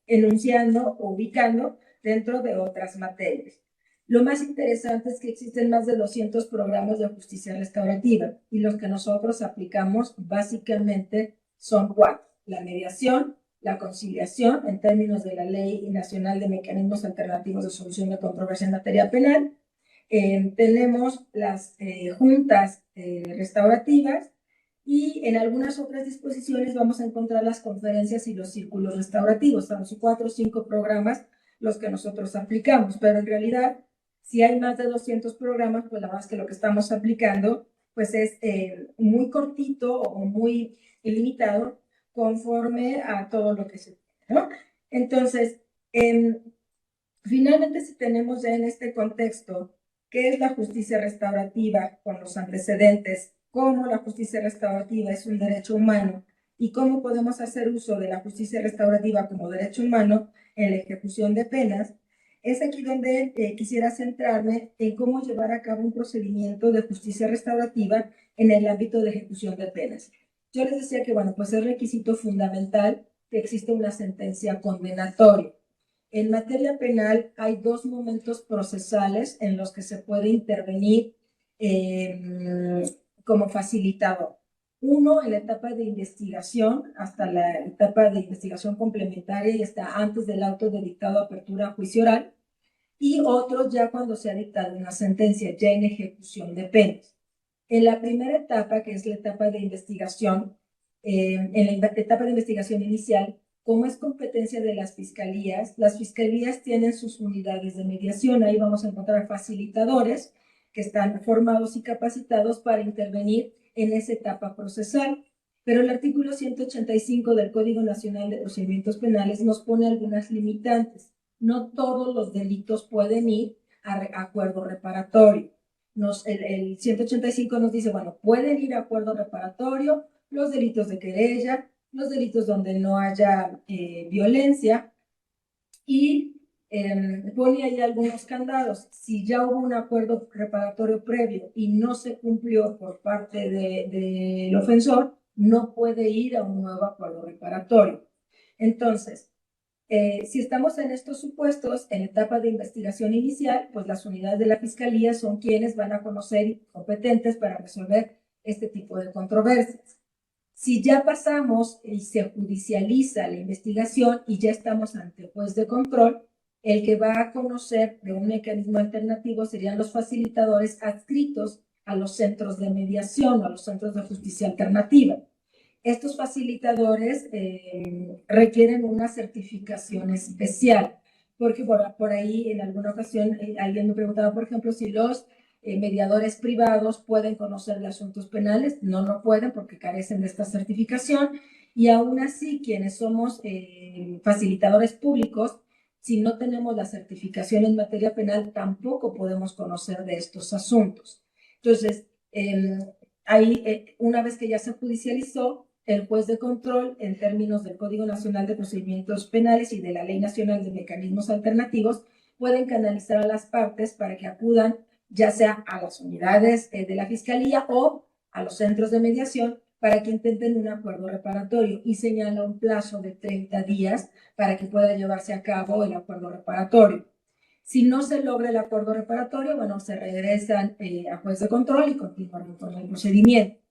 enunciando o ubicando dentro de otras materias. Lo más interesante es que existen más de 200 programas de justicia restaurativa y los que nosotros aplicamos básicamente son 4. La mediación, la conciliación en términos de la Ley Nacional de Mecanismos Alternativos de Solución de Controversia en Materia Penal. Tenemos las juntas restaurativas y en algunas otras disposiciones vamos a encontrar las conferencias y los círculos restaurativos. Son 4 o 5 programas los que nosotros aplicamos, pero en realidad si hay más de 200 programas, pues la verdad es que lo que estamos aplicando pues es muy cortito o muy limitado conforme a todo lo que se tiene, ¿no? Entonces, finalmente, si tenemos ya en este contexto qué es la justicia restaurativa con los antecedentes, cómo la justicia restaurativa es un derecho humano y cómo podemos hacer uso de la justicia restaurativa como derecho humano en la ejecución de penas, es aquí donde quisiera centrarme en cómo llevar a cabo un procedimiento de justicia restaurativa en el ámbito de ejecución de penas. Yo les decía que, bueno, pues es requisito fundamental que exista una sentencia condenatoria. En materia penal hay 2 momentos procesales en los que se puede intervenir como facilitador. Uno, en la etapa de investigación, hasta la etapa de investigación complementaria y hasta antes del auto de dictado apertura a juicio oral. Y otro ya cuando se ha dictado una sentencia, ya en ejecución de penas. En la primera etapa, que es la etapa de investigación, en la etapa de investigación inicial, como es competencia de las fiscalías tienen sus unidades de mediación. Ahí vamos a encontrar facilitadores que están formados y capacitados para intervenir en esa etapa procesal. Pero el artículo 185 del Código Nacional de Procedimientos Penales nos pone algunas limitantes. No todos los delitos pueden ir a acuerdo reparatorio. El 185 nos dice, bueno, pueden ir a acuerdo reparatorio los delitos de querella, los delitos donde no haya violencia y pone ahí algunos candados. Si ya hubo un acuerdo reparatorio previo y no se cumplió por parte del ofensor, no puede ir a un nuevo acuerdo reparatorio. Entonces, si estamos en estos supuestos, en etapa de investigación inicial, pues las unidades de la Fiscalía son quienes van a conocer competentes para resolver este tipo de controversias. Si ya pasamos y se judicializa la investigación y ya estamos ante el juez de control, el que va a conocer de un mecanismo alternativo serían los facilitadores adscritos a los centros de mediación o a los centros de justicia alternativa. Estos facilitadores requieren una certificación especial, porque por ahí en alguna ocasión alguien me preguntaba, por ejemplo, si los mediadores privados pueden conocer de asuntos penales. No, no pueden porque carecen de esta certificación, y aún así quienes somos facilitadores públicos, si no tenemos la certificación en materia penal, tampoco podemos conocer de estos asuntos. Entonces, ahí, una vez que ya se judicializó, el juez de control, en términos del Código Nacional de Procedimientos Penales y de la Ley Nacional de Mecanismos Alternativos, pueden canalizar a las partes para que acudan ya sea a las unidades de la Fiscalía o a los centros de mediación para que intenten un acuerdo reparatorio, y señala un plazo de 30 días para que pueda llevarse a cabo el acuerdo reparatorio. Si no se logra el acuerdo reparatorio, bueno, se regresan a juez de control y continúan con el procedimiento.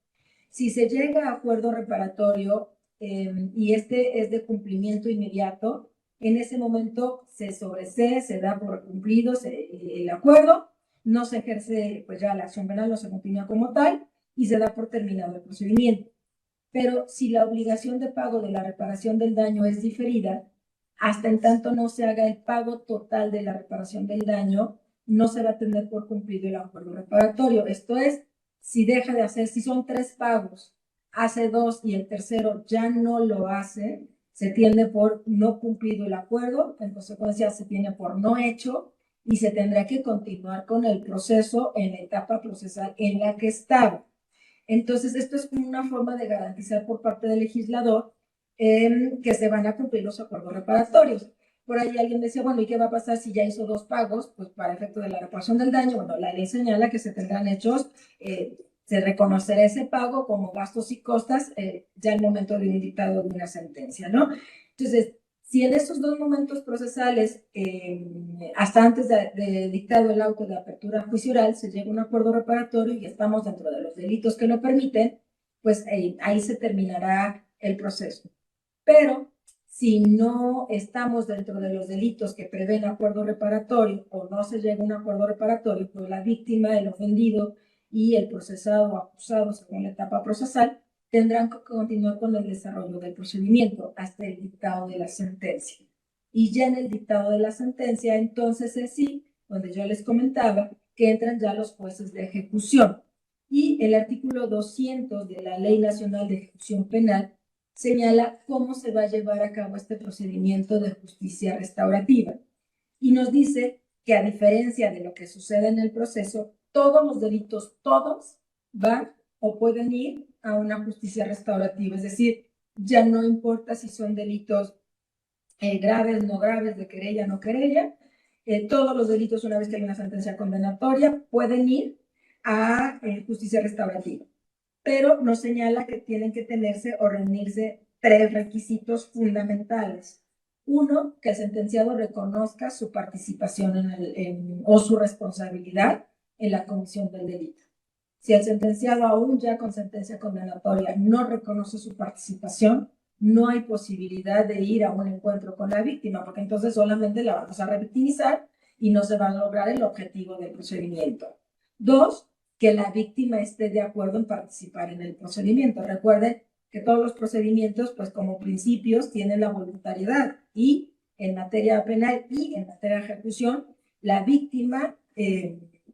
Si se llega a acuerdo reparatorio y este es de cumplimiento inmediato, en ese momento se sobresee, se da por cumplido el acuerdo, no se ejerce pues ya la acción penal, no se continúa como tal y se da por terminado el procedimiento. Pero si la obligación de pago de la reparación del daño es diferida, hasta en tanto no se haga el pago total de la reparación del daño, no se va a tener por cumplido el acuerdo reparatorio. Esto es, si deja de hacer, si son 3 pagos, hace 2 y el tercero ya no lo hace, se tiene por no cumplido el acuerdo, en consecuencia se tiene por no hecho y se tendrá que continuar con el proceso en la etapa procesal en la que estaba. Entonces, esto es una forma de garantizar por parte del legislador que se van a cumplir los acuerdos reparatorios. Por ahí alguien decía, bueno, ¿y qué va a pasar si ya hizo 2 pagos? Pues para efecto de la reparación del daño, bueno, la ley señala que se tendrán hechos, se reconocerá ese pago como gastos y costas ya al momento de un dictado de una sentencia, ¿no? Entonces, si en esos 2 momentos procesales, hasta antes de dictado el auto de apertura a juicio oral, se llega a un acuerdo reparatorio y estamos dentro de los delitos que lo permiten, pues ahí se terminará el proceso. Pero si no estamos dentro de los delitos que prevén acuerdo reparatorio o no se llega a un acuerdo reparatorio, pues la víctima, el ofendido y el procesado o acusado, según la etapa procesal, tendrán que continuar con el desarrollo del procedimiento hasta el dictado de la sentencia. Y ya en el dictado de la sentencia, entonces es sí, donde yo les comentaba, que entran ya los jueces de ejecución. Y el artículo 200 de la Ley Nacional de Ejecución Penal señala cómo se va a llevar a cabo este procedimiento de justicia restaurativa. Y nos dice que a diferencia de lo que sucede en el proceso, todos los delitos, todos van o pueden ir a una justicia restaurativa. Es decir, ya no importa si son delitos graves, no graves, de querella, no querella, todos los delitos, una vez que hay una sentencia condenatoria, pueden ir a justicia restaurativa. Pero nos señala que tienen que tenerse o reunirse 3 requisitos fundamentales. Uno, que el sentenciado reconozca su participación o su responsabilidad en la comisión del delito. Si el sentenciado, aún ya con sentencia condenatoria, no reconoce su participación, no hay posibilidad de ir a un encuentro con la víctima, porque entonces solamente la vamos a revictimizar y no se va a lograr el objetivo del procedimiento. 2, que la víctima esté de acuerdo en participar en el procedimiento. Recuerden que todos los procedimientos, pues como principios, tienen la voluntariedad y en materia penal y en materia de ejecución, la víctima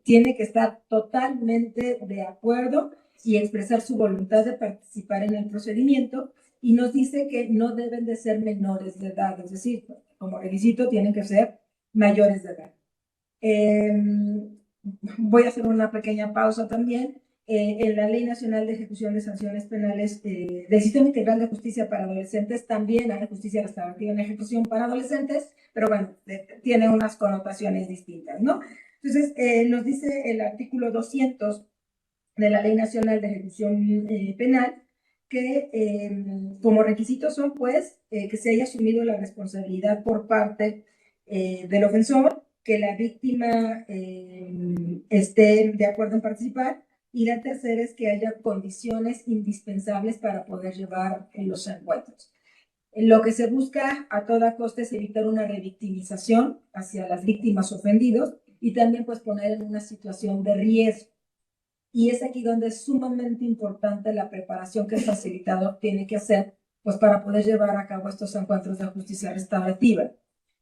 tiene que estar totalmente de acuerdo y expresar su voluntad de participar en el procedimiento, y nos dice que no deben de ser menores de edad, es decir, como requisito tienen que ser mayores de edad. Voy a hacer una pequeña pausa también. En la Ley Nacional de Ejecución de Sanciones Penales del Sistema Integral de Justicia para Adolescentes también hay justicia restaurativa en ejecución para adolescentes, pero bueno, tiene unas connotaciones distintas, ¿no? Entonces, nos dice el artículo 200 de la Ley Nacional de Ejecución Penal que como requisitos son, pues, que se haya asumido la responsabilidad por parte del ofensor, que la víctima esté de acuerdo en participar, y la tercera es que haya condiciones indispensables para poder llevar los encuentros. Lo que se busca a toda costa es evitar una revictimización hacia las víctimas ofendidos y también pues poner en una situación de riesgo. Y es aquí donde es sumamente importante la preparación que el facilitador tiene que hacer pues para poder llevar a cabo estos encuentros de justicia restaurativa.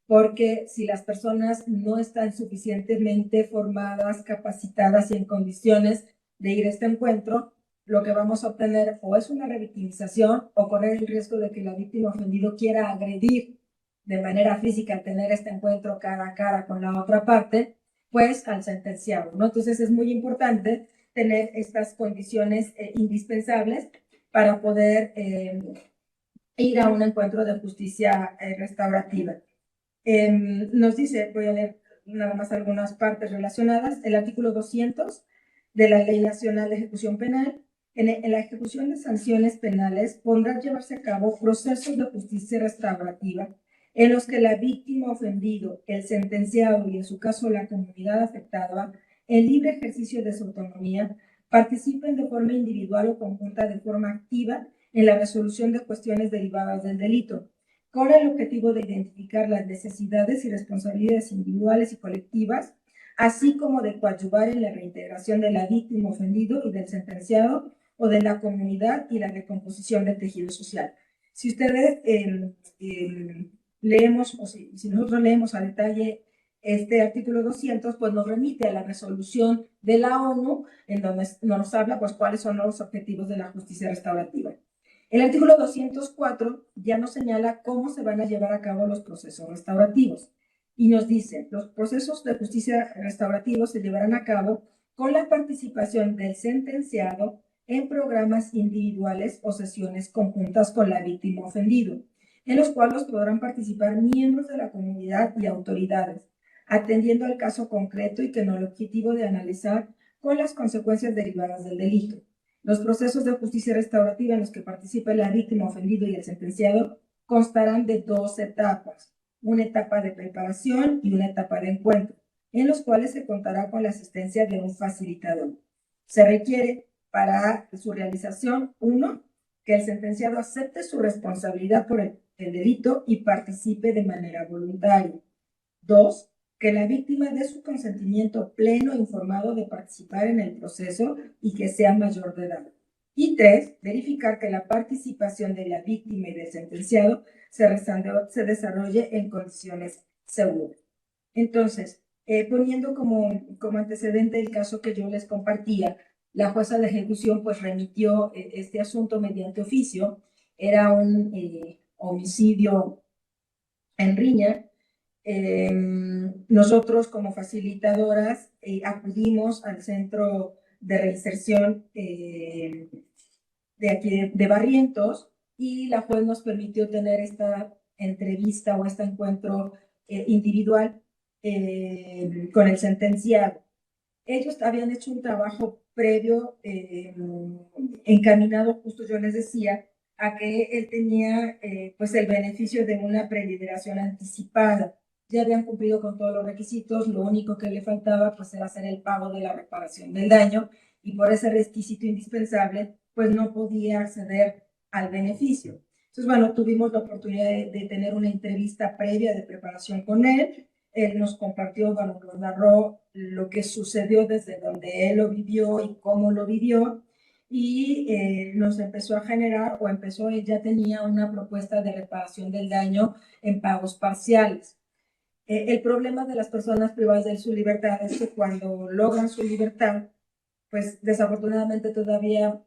Porque si las personas no están suficientemente formadas, capacitadas y en condiciones de ir a este encuentro, lo que vamos a obtener o es una revictimización o correr el riesgo de que la víctima ofendido quiera agredir de manera física al tener este encuentro cara a cara con la otra parte, pues al sentenciado, ¿no? Entonces es muy importante tener estas condiciones indispensables para poder ir a un encuentro de justicia restaurativa. Nos dice, voy a leer nada más algunas partes relacionadas, el artículo 200 de la Ley Nacional de Ejecución Penal. En la ejecución de sanciones penales podrán llevarse a cabo procesos de justicia restaurativa en los que la víctima ofendido, el sentenciado y en su caso la comunidad afectada, en libre ejercicio de su autonomía, participen de forma individual o conjunta de forma activa en la resolución de cuestiones derivadas del delito, con el objetivo de identificar las necesidades y responsabilidades individuales y colectivas, así como de coadyuvar en la reintegración de la víctima ofendido y del sentenciado o de la comunidad y la recomposición del tejido social. Si ustedes leemos, o si nosotros leemos a detalle este artículo 200, pues nos remite a la resolución de la ONU, en donde nos habla pues cuáles son los objetivos de la justicia restaurativa. El artículo 204 ya nos señala cómo se van a llevar a cabo los procesos restaurativos y nos dice, los procesos de justicia restaurativos se llevarán a cabo con la participación del sentenciado, en programas individuales o sesiones conjuntas con la víctima ofendido, en los cuales podrán participar miembros de la comunidad y autoridades, atendiendo al caso concreto y con el objetivo de analizar con las consecuencias derivadas del delito. Los procesos de justicia restaurativa en los que participa la víctima ofendido y el sentenciado constarán de 2 etapas, una etapa de preparación y una etapa de encuentro, en los cuales se contará con la asistencia de un facilitador. Se requiere para su realización, 1, que el sentenciado acepte su responsabilidad por el delito y participe de manera voluntaria. 2, que la víctima dé su consentimiento pleno e informado de participar en el proceso y que sea mayor de edad. Y 3, verificar que la participación de la víctima y del sentenciado se desarrolle en condiciones seguras. Entonces, poniendo como antecedente el caso que yo les compartía, la jueza de ejecución pues remitió este asunto mediante oficio. Era un homicidio en riña. Nosotros como facilitadoras acudimos al centro de reinserción de aquí de Barrientos, y la juez nos permitió tener esta entrevista o este encuentro individual con el sentenciado. Ellos habían hecho un trabajo previo encaminado, justo yo les decía, a que él tenía pues el beneficio de una preliberación anticipada. Ya habían cumplido con todos los requisitos, lo único que le faltaba pues era hacer el pago de la reparación del daño, y por ese requisito indispensable pues no podía acceder al beneficio. Entonces, bueno, tuvimos la oportunidad de tener una entrevista previa de preparación con él. Él nos compartió, bueno, nos narró lo que sucedió desde donde él lo vivió y cómo lo vivió, y nos empezó a generar, o empezó, él ya tenía una propuesta de reparación del daño en pagos parciales. El problema de las personas privadas de su libertad es que cuando logran su libertad, pues desafortunadamente todavía,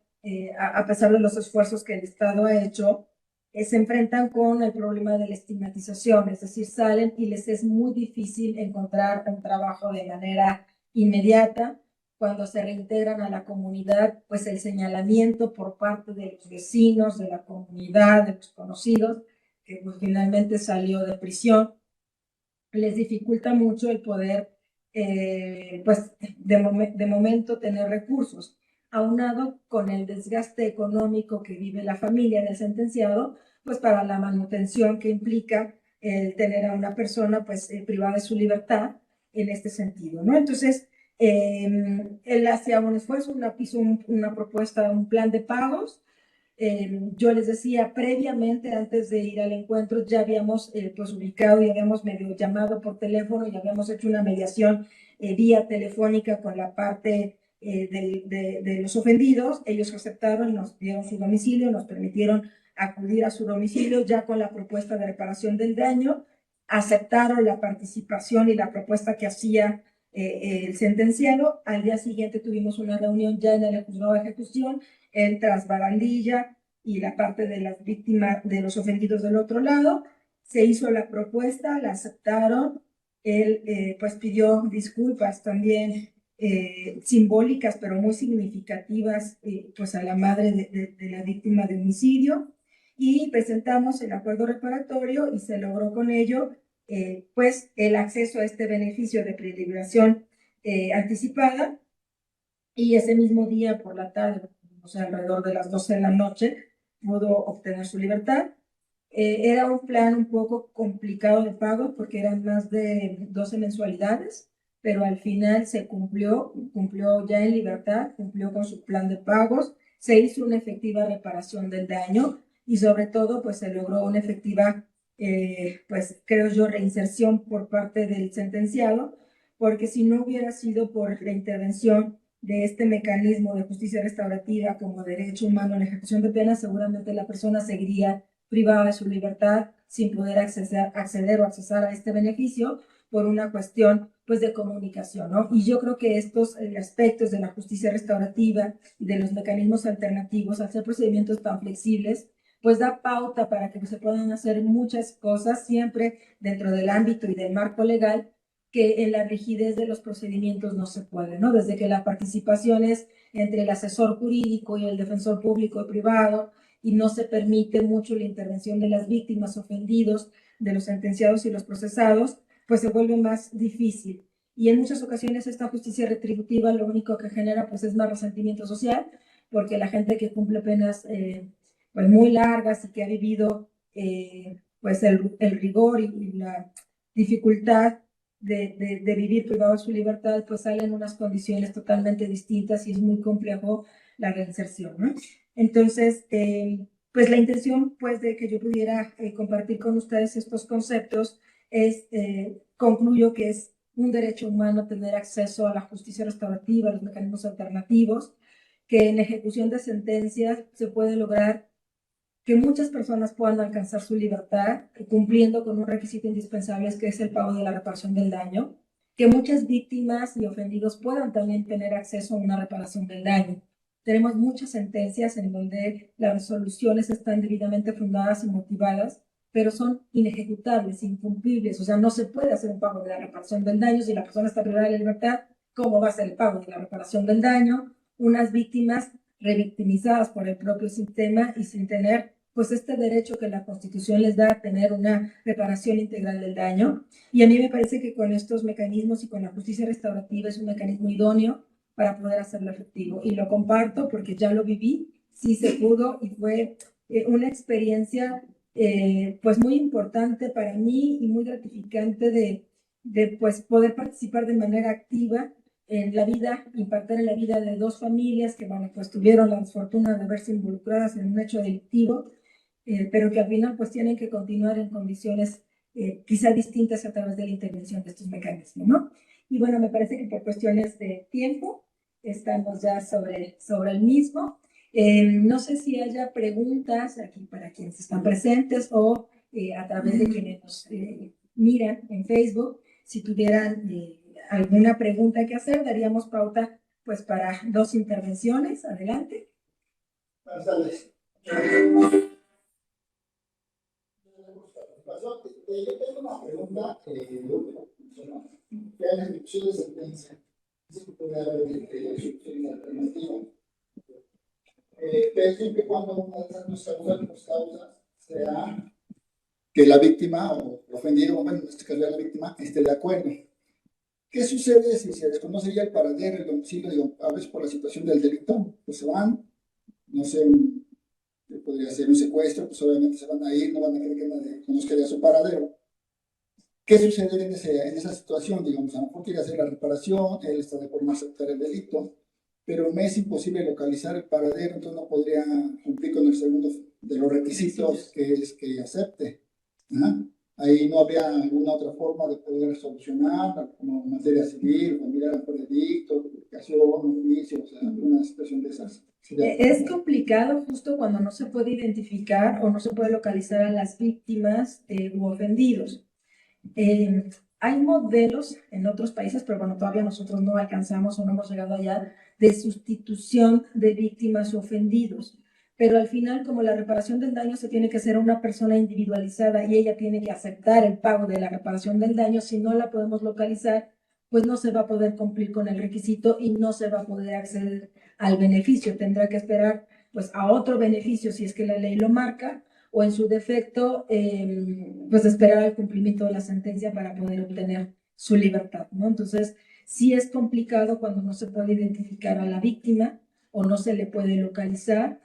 a pesar de los esfuerzos que el Estado ha hecho, se enfrentan con el problema de la estigmatización, es decir, salen y les es muy difícil encontrar un trabajo de manera inmediata. Cuando se reintegran a la comunidad, pues el señalamiento por parte de los vecinos, de la comunidad, de los conocidos, que pues finalmente salió de prisión, les dificulta mucho el poder, pues, de momento tener recursos, aunado con el desgaste económico que vive la familia del sentenciado, pues para la manutención que implica el tener a una persona pues privada de su libertad en este sentido, ¿no? Entonces, él hacía un esfuerzo, hizo una propuesta, un plan de pagos. Yo les decía, previamente, antes de ir al encuentro, ya habíamos pues ubicado y habíamos medio llamado por teléfono y habíamos hecho una mediación vía telefónica con la parte de los ofendidos. Ellos aceptaron, nos dieron su domicilio, nos permitieron acudir a su domicilio ya con la propuesta de reparación del daño, aceptaron la participación y la propuesta que hacía el sentenciado. Al día siguiente tuvimos una reunión ya en el juzgado de ejecución, el tras barandilla y la parte de las víctimas, de los ofendidos del otro lado. Se hizo la propuesta, la aceptaron. Él pues pidió disculpas también simbólicas, pero muy significativas, pues a la madre de la víctima de homicidio, y presentamos el acuerdo reparatorio y se logró con ello pues el acceso a este beneficio de preliberación anticipada, y ese mismo día por la tarde, o sea, alrededor de las 12 de la noche, pudo obtener su libertad. Era un plan un poco complicado de pago porque eran más de 12 mensualidades, pero al final se cumplió ya en libertad, cumplió con su plan de pagos, se hizo una efectiva reparación del daño y sobre todo pues se logró una efectiva, pues creo yo, reinserción por parte del sentenciado, porque si no hubiera sido por la intervención de este mecanismo de justicia restaurativa como derecho humano en la ejecución de pena, seguramente la persona seguiría privada de su libertad sin poder acceder o accesar a este beneficio por una cuestión pues de comunicación, ¿no? Y yo creo que estos aspectos de la justicia restaurativa y de los mecanismos alternativos, al ser procedimientos tan flexibles, pues da pauta para que se puedan hacer muchas cosas siempre dentro del ámbito y del marco legal, que en la rigidez de los procedimientos no se puede, ¿no? Desde que la participación es entre el asesor jurídico y el defensor público y privado, y no se permite mucho la intervención de las víctimas ofendidos, de los sentenciados y los procesados, pues se vuelve más difícil. Y en muchas ocasiones esta justicia retributiva lo único que genera pues es más resentimiento social, porque la gente que cumple penas pues muy largas y que ha vivido pues el rigor y la dificultad de vivir privado de su libertad, pues salen unas condiciones totalmente distintas y es muy complejo la reinserción, ¿no? Entonces, pues la intención pues de que yo pudiera compartir con ustedes estos conceptos es, concluyo que es un derecho humano tener acceso a la justicia restaurativa, a los mecanismos alternativos, que en ejecución de sentencias se puede lograr que muchas personas puedan alcanzar su libertad cumpliendo con un requisito indispensable que es el pago de la reparación del daño, que muchas víctimas y ofendidos puedan también tener acceso a una reparación del daño. Tenemos muchas sentencias en donde las resoluciones están debidamente fundadas y motivadas, pero son inejecutables, incumplibles, o sea, no se puede hacer un pago de la reparación del daño si la persona está privada de la libertad. ¿Cómo va a ser el pago de la reparación del daño? Unas víctimas revictimizadas por el propio sistema y sin tener pues este derecho que la Constitución les da a tener una reparación integral del daño. Y a mí me parece que con estos mecanismos y con la justicia restaurativa es un mecanismo idóneo para poder hacerlo efectivo. Y lo comparto porque ya lo viví, sí se pudo y fue una experiencia pues muy importante para mí y muy gratificante de pues poder participar de manera activa en la vida, impactar en la vida de dos familias que, bueno, pues tuvieron la desfortuna de verse involucradas en un hecho delictivo, pero que al final pues tienen que continuar en condiciones quizá distintas a través de la intervención de estos mecanismos, ¿no? Y bueno, me parece que por cuestiones de tiempo estamos ya sobre el mismo. No sé si haya preguntas aquí para quienes están presentes o a través de quienes nos miran en Facebook. Si tuvieran alguna pregunta que hacer, daríamos pauta pues para dos intervenciones. Adelante. Buenas tardes. Yo tengo una pregunta ¿qué es la ejecución de sentencia? Sí, puede haber ejecución alternativa. Pero siempre y cuando una de esas dos causas sea que la víctima o el ofendido, bueno, en este caso la víctima, esté de acuerdo. ¿Qué sucede si se desconoce ya el paradero, el domicilio, digo, a veces por la situación del delito? Pues se van, no sé, podría ser un secuestro, pues obviamente se van a ir, no van a querer que nadie conozca ya su paradero. ¿Qué sucede en esa situación? Digamos, a lo mejor quiere hacer la reparación, él está de acuerdo en aceptar el delito, pero me es imposible localizar el paradero, entonces no podría cumplir con el segundo de los requisitos, que es que acepte. ¿Ah? Ahí no habría alguna otra forma de poder solucionar, como materia civil, familiar por edicto, publicación, juicio, o sea, alguna situación de esas. Es complicado justo cuando no se puede identificar o no se puede localizar a las víctimas u ofendidos. Hay modelos en otros países, pero bueno, todavía nosotros no alcanzamos o no hemos llegado allá, de sustitución de víctimas o ofendidos. Pero al final, como la reparación del daño se tiene que hacer a una persona individualizada y ella tiene que aceptar el pago de la reparación del daño, si no la podemos localizar, pues no se va a poder cumplir con el requisito y no se va a poder acceder al beneficio. Tendrá que esperar pues a otro beneficio si es que la ley lo marca, o en su defecto, pues esperar el cumplimiento de la sentencia para poder obtener su libertad, ¿no? Entonces, sí es complicado cuando no se puede identificar a la víctima o no se le puede localizar,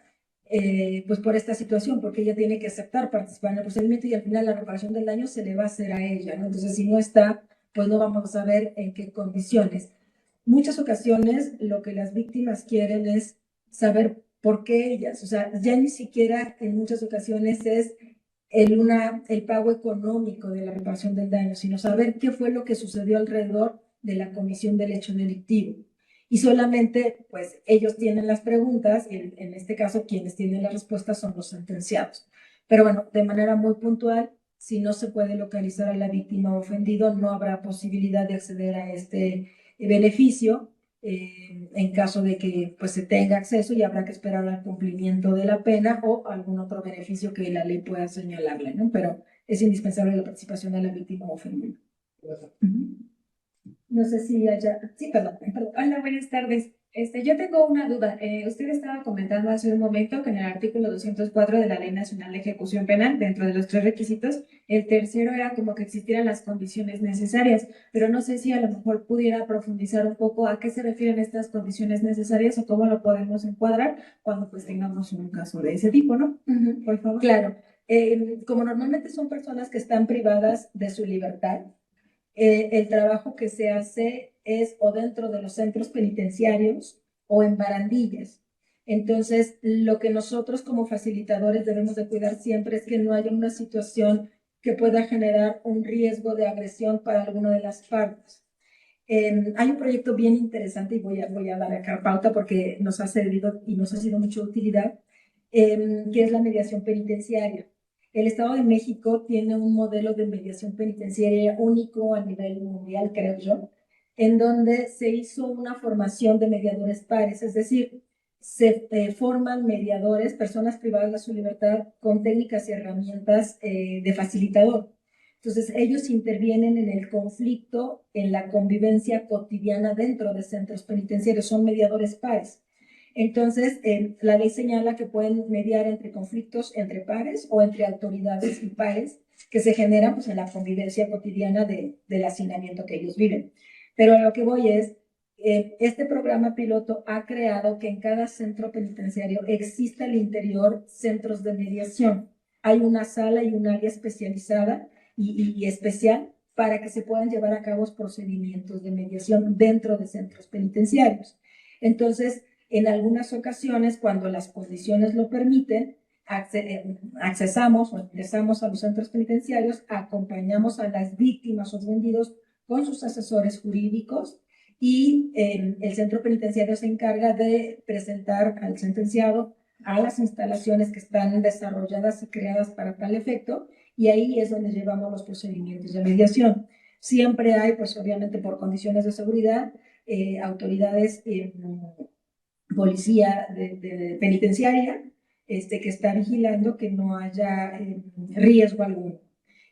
pues por esta situación, porque ella tiene que aceptar participar en el procedimiento y al final la reparación del daño se le va a hacer a ella, ¿no? Entonces, si no está, pues no vamos a saber en qué condiciones. Muchas ocasiones lo que las víctimas quieren es saber por qué ellas, o sea, ya ni siquiera en muchas ocasiones es el pago económico de la reparación del daño, sino saber qué fue lo que sucedió alrededor de la comisión del hecho delictivo. Y solamente, pues, ellos tienen las preguntas y en este caso quienes tienen las respuestas son los sentenciados. Pero bueno, de manera muy puntual, si no se puede localizar a la víctima o ofendido, no habrá posibilidad de acceder a este beneficio en caso de que pues, se tenga acceso y habrá que esperar al cumplimiento de la pena o algún otro beneficio que la ley pueda señalarle, ¿no? Pero es indispensable la participación de la víctima o ofendida. No sé si haya... Sí, perdón. Hola, buenas tardes. Yo tengo una duda. Usted estaba comentando hace un momento que en el artículo 204 de la Ley Nacional de Ejecución Penal, dentro de los tres requisitos, el tercero era como que existieran las condiciones necesarias, pero no sé si a lo mejor pudiera profundizar un poco a qué se refieren estas condiciones necesarias o cómo lo podemos encuadrar cuando pues tengamos un caso de ese tipo, ¿no? Por favor. Claro. Como normalmente son personas que están privadas de su libertad, el trabajo que se hace es o dentro de los centros penitenciarios o en barandillas. Entonces, lo que nosotros como facilitadores debemos de cuidar siempre es que no haya una situación que pueda generar un riesgo de agresión para alguna de las partes. Hay un proyecto bien interesante y voy a dar acá pauta porque nos ha servido y nos ha sido mucha utilidad, que es la mediación penitenciaria. El Estado de México tiene un modelo de mediación penitenciaria único a nivel mundial, creo yo, en donde se hizo una formación de mediadores pares, es decir, se forman mediadores, personas privadas de su libertad, con técnicas y herramientas de facilitador. Entonces, ellos intervienen en el conflicto, en la convivencia cotidiana dentro de centros penitenciarios, son mediadores pares. Entonces, la ley señala que pueden mediar entre conflictos entre pares o entre autoridades y pares que se generan pues, en la convivencia cotidiana del hacinamiento que ellos viven. Pero a lo que voy es, este programa piloto ha creado que en cada centro penitenciario exista al interior centros de mediación. Hay una sala y un área especializada y especial para que se puedan llevar a cabo procedimientos de mediación dentro de centros penitenciarios. Entonces, en algunas ocasiones, cuando las condiciones lo permiten, accesamos o ingresamos a los centros penitenciarios, acompañamos a las víctimas o ofendidos con sus asesores jurídicos y el centro penitenciario se encarga de presentar al sentenciado a las instalaciones que están desarrolladas y creadas para tal efecto, y ahí es donde llevamos los procedimientos de mediación. Siempre hay, pues obviamente por condiciones de seguridad, autoridades, policía de penitenciaria, que está vigilando que no haya riesgo alguno.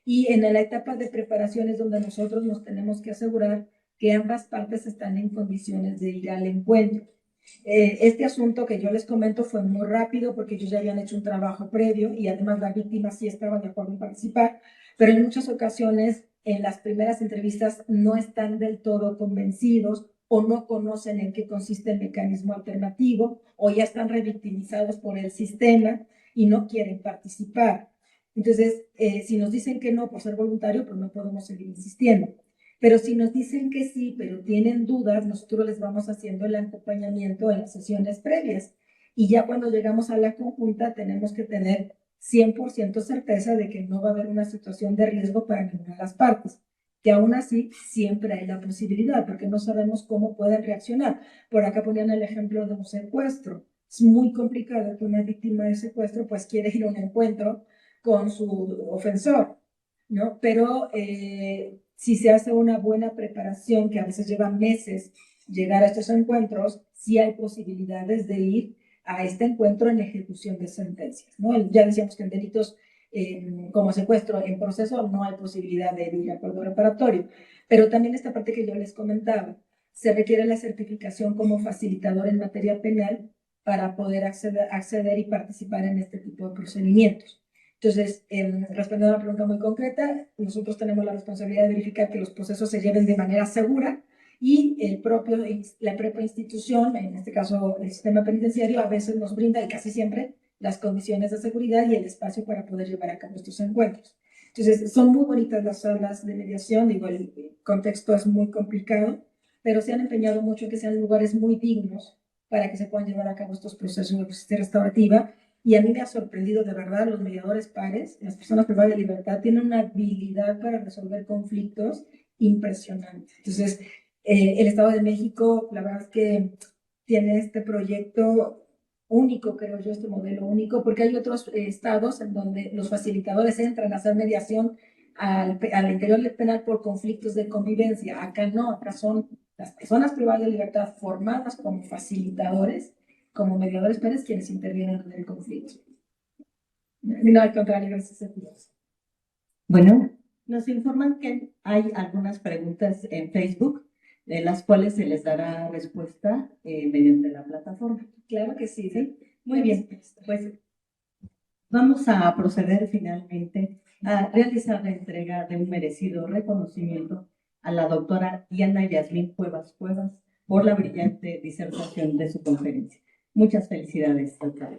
Y en la etapa de preparación es donde nosotros nos tenemos que asegurar que ambas partes están en condiciones de ir al encuentro. Este asunto que yo les comento fue muy rápido porque ellos ya habían hecho un trabajo previo y además la víctima sí estaba de acuerdo en participar, pero en muchas ocasiones en las primeras entrevistas no están del todo convencidos o no conocen en qué consiste el mecanismo alternativo o ya están revictimizados por el sistema y no quieren participar. Entonces, si nos dicen que no por ser voluntario, pues no podemos seguir insistiendo. Pero si nos dicen que sí, pero tienen dudas, nosotros les vamos haciendo el acompañamiento en las sesiones previas. Y ya cuando llegamos a la conjunta, tenemos que tener 100% certeza de que no va a haber una situación de riesgo para ninguna de las partes. Que aún así siempre hay la posibilidad, porque no sabemos cómo pueden reaccionar. Por acá ponían el ejemplo de un secuestro. Es muy complicado que una víctima de secuestro pues quiere ir a un encuentro con su ofensor, ¿no? Pero si se hace una buena preparación, que a veces lleva meses llegar a estos encuentros, sí hay posibilidades de ir a este encuentro en ejecución de sentencias, ¿no? Ya decíamos que en delitos como secuestro en proceso no hay posibilidad de ir a acuerdo reparatorio, pero también esta parte que yo les comentaba, se requiere la certificación como facilitador en materia penal para poder acceder y participar en este tipo de procedimientos. Entonces, respondiendo a una pregunta muy concreta, nosotros tenemos la responsabilidad de verificar que los procesos se lleven de manera segura y la propia institución, en este caso el sistema penitenciario, a veces nos brinda, y casi siempre, las condiciones de seguridad y el espacio para poder llevar a cabo estos encuentros. Entonces, son muy bonitas las salas de mediación, digo, el contexto es muy complicado, pero se han empeñado mucho en que sean lugares muy dignos para que se puedan llevar a cabo estos procesos de justicia restaurativa. Y a mí me ha sorprendido de verdad los mediadores pares, las personas privadas de libertad, tienen una habilidad para resolver conflictos impresionante. Entonces, el Estado de México, la verdad es que tiene este proyecto único, creo yo, este modelo único, porque hay otros estados en donde los facilitadores entran a hacer mediación al interior del penal por conflictos de convivencia. Acá no, acá son las personas privadas de libertad formadas como facilitadores, como mediadores pares, quienes intervienen en el conflicto. No, al contrario, gracias a Dios. Bueno, nos informan que hay algunas preguntas en Facebook. de las cuales se les dará respuesta mediante la plataforma. Claro que sí. ¿Sí? Muy bien, pues vamos a proceder finalmente a realizar la entrega de un merecido reconocimiento a la doctora Diana Yasmín Cuevas por la brillante disertación de su conferencia. Muchas felicidades, doctora.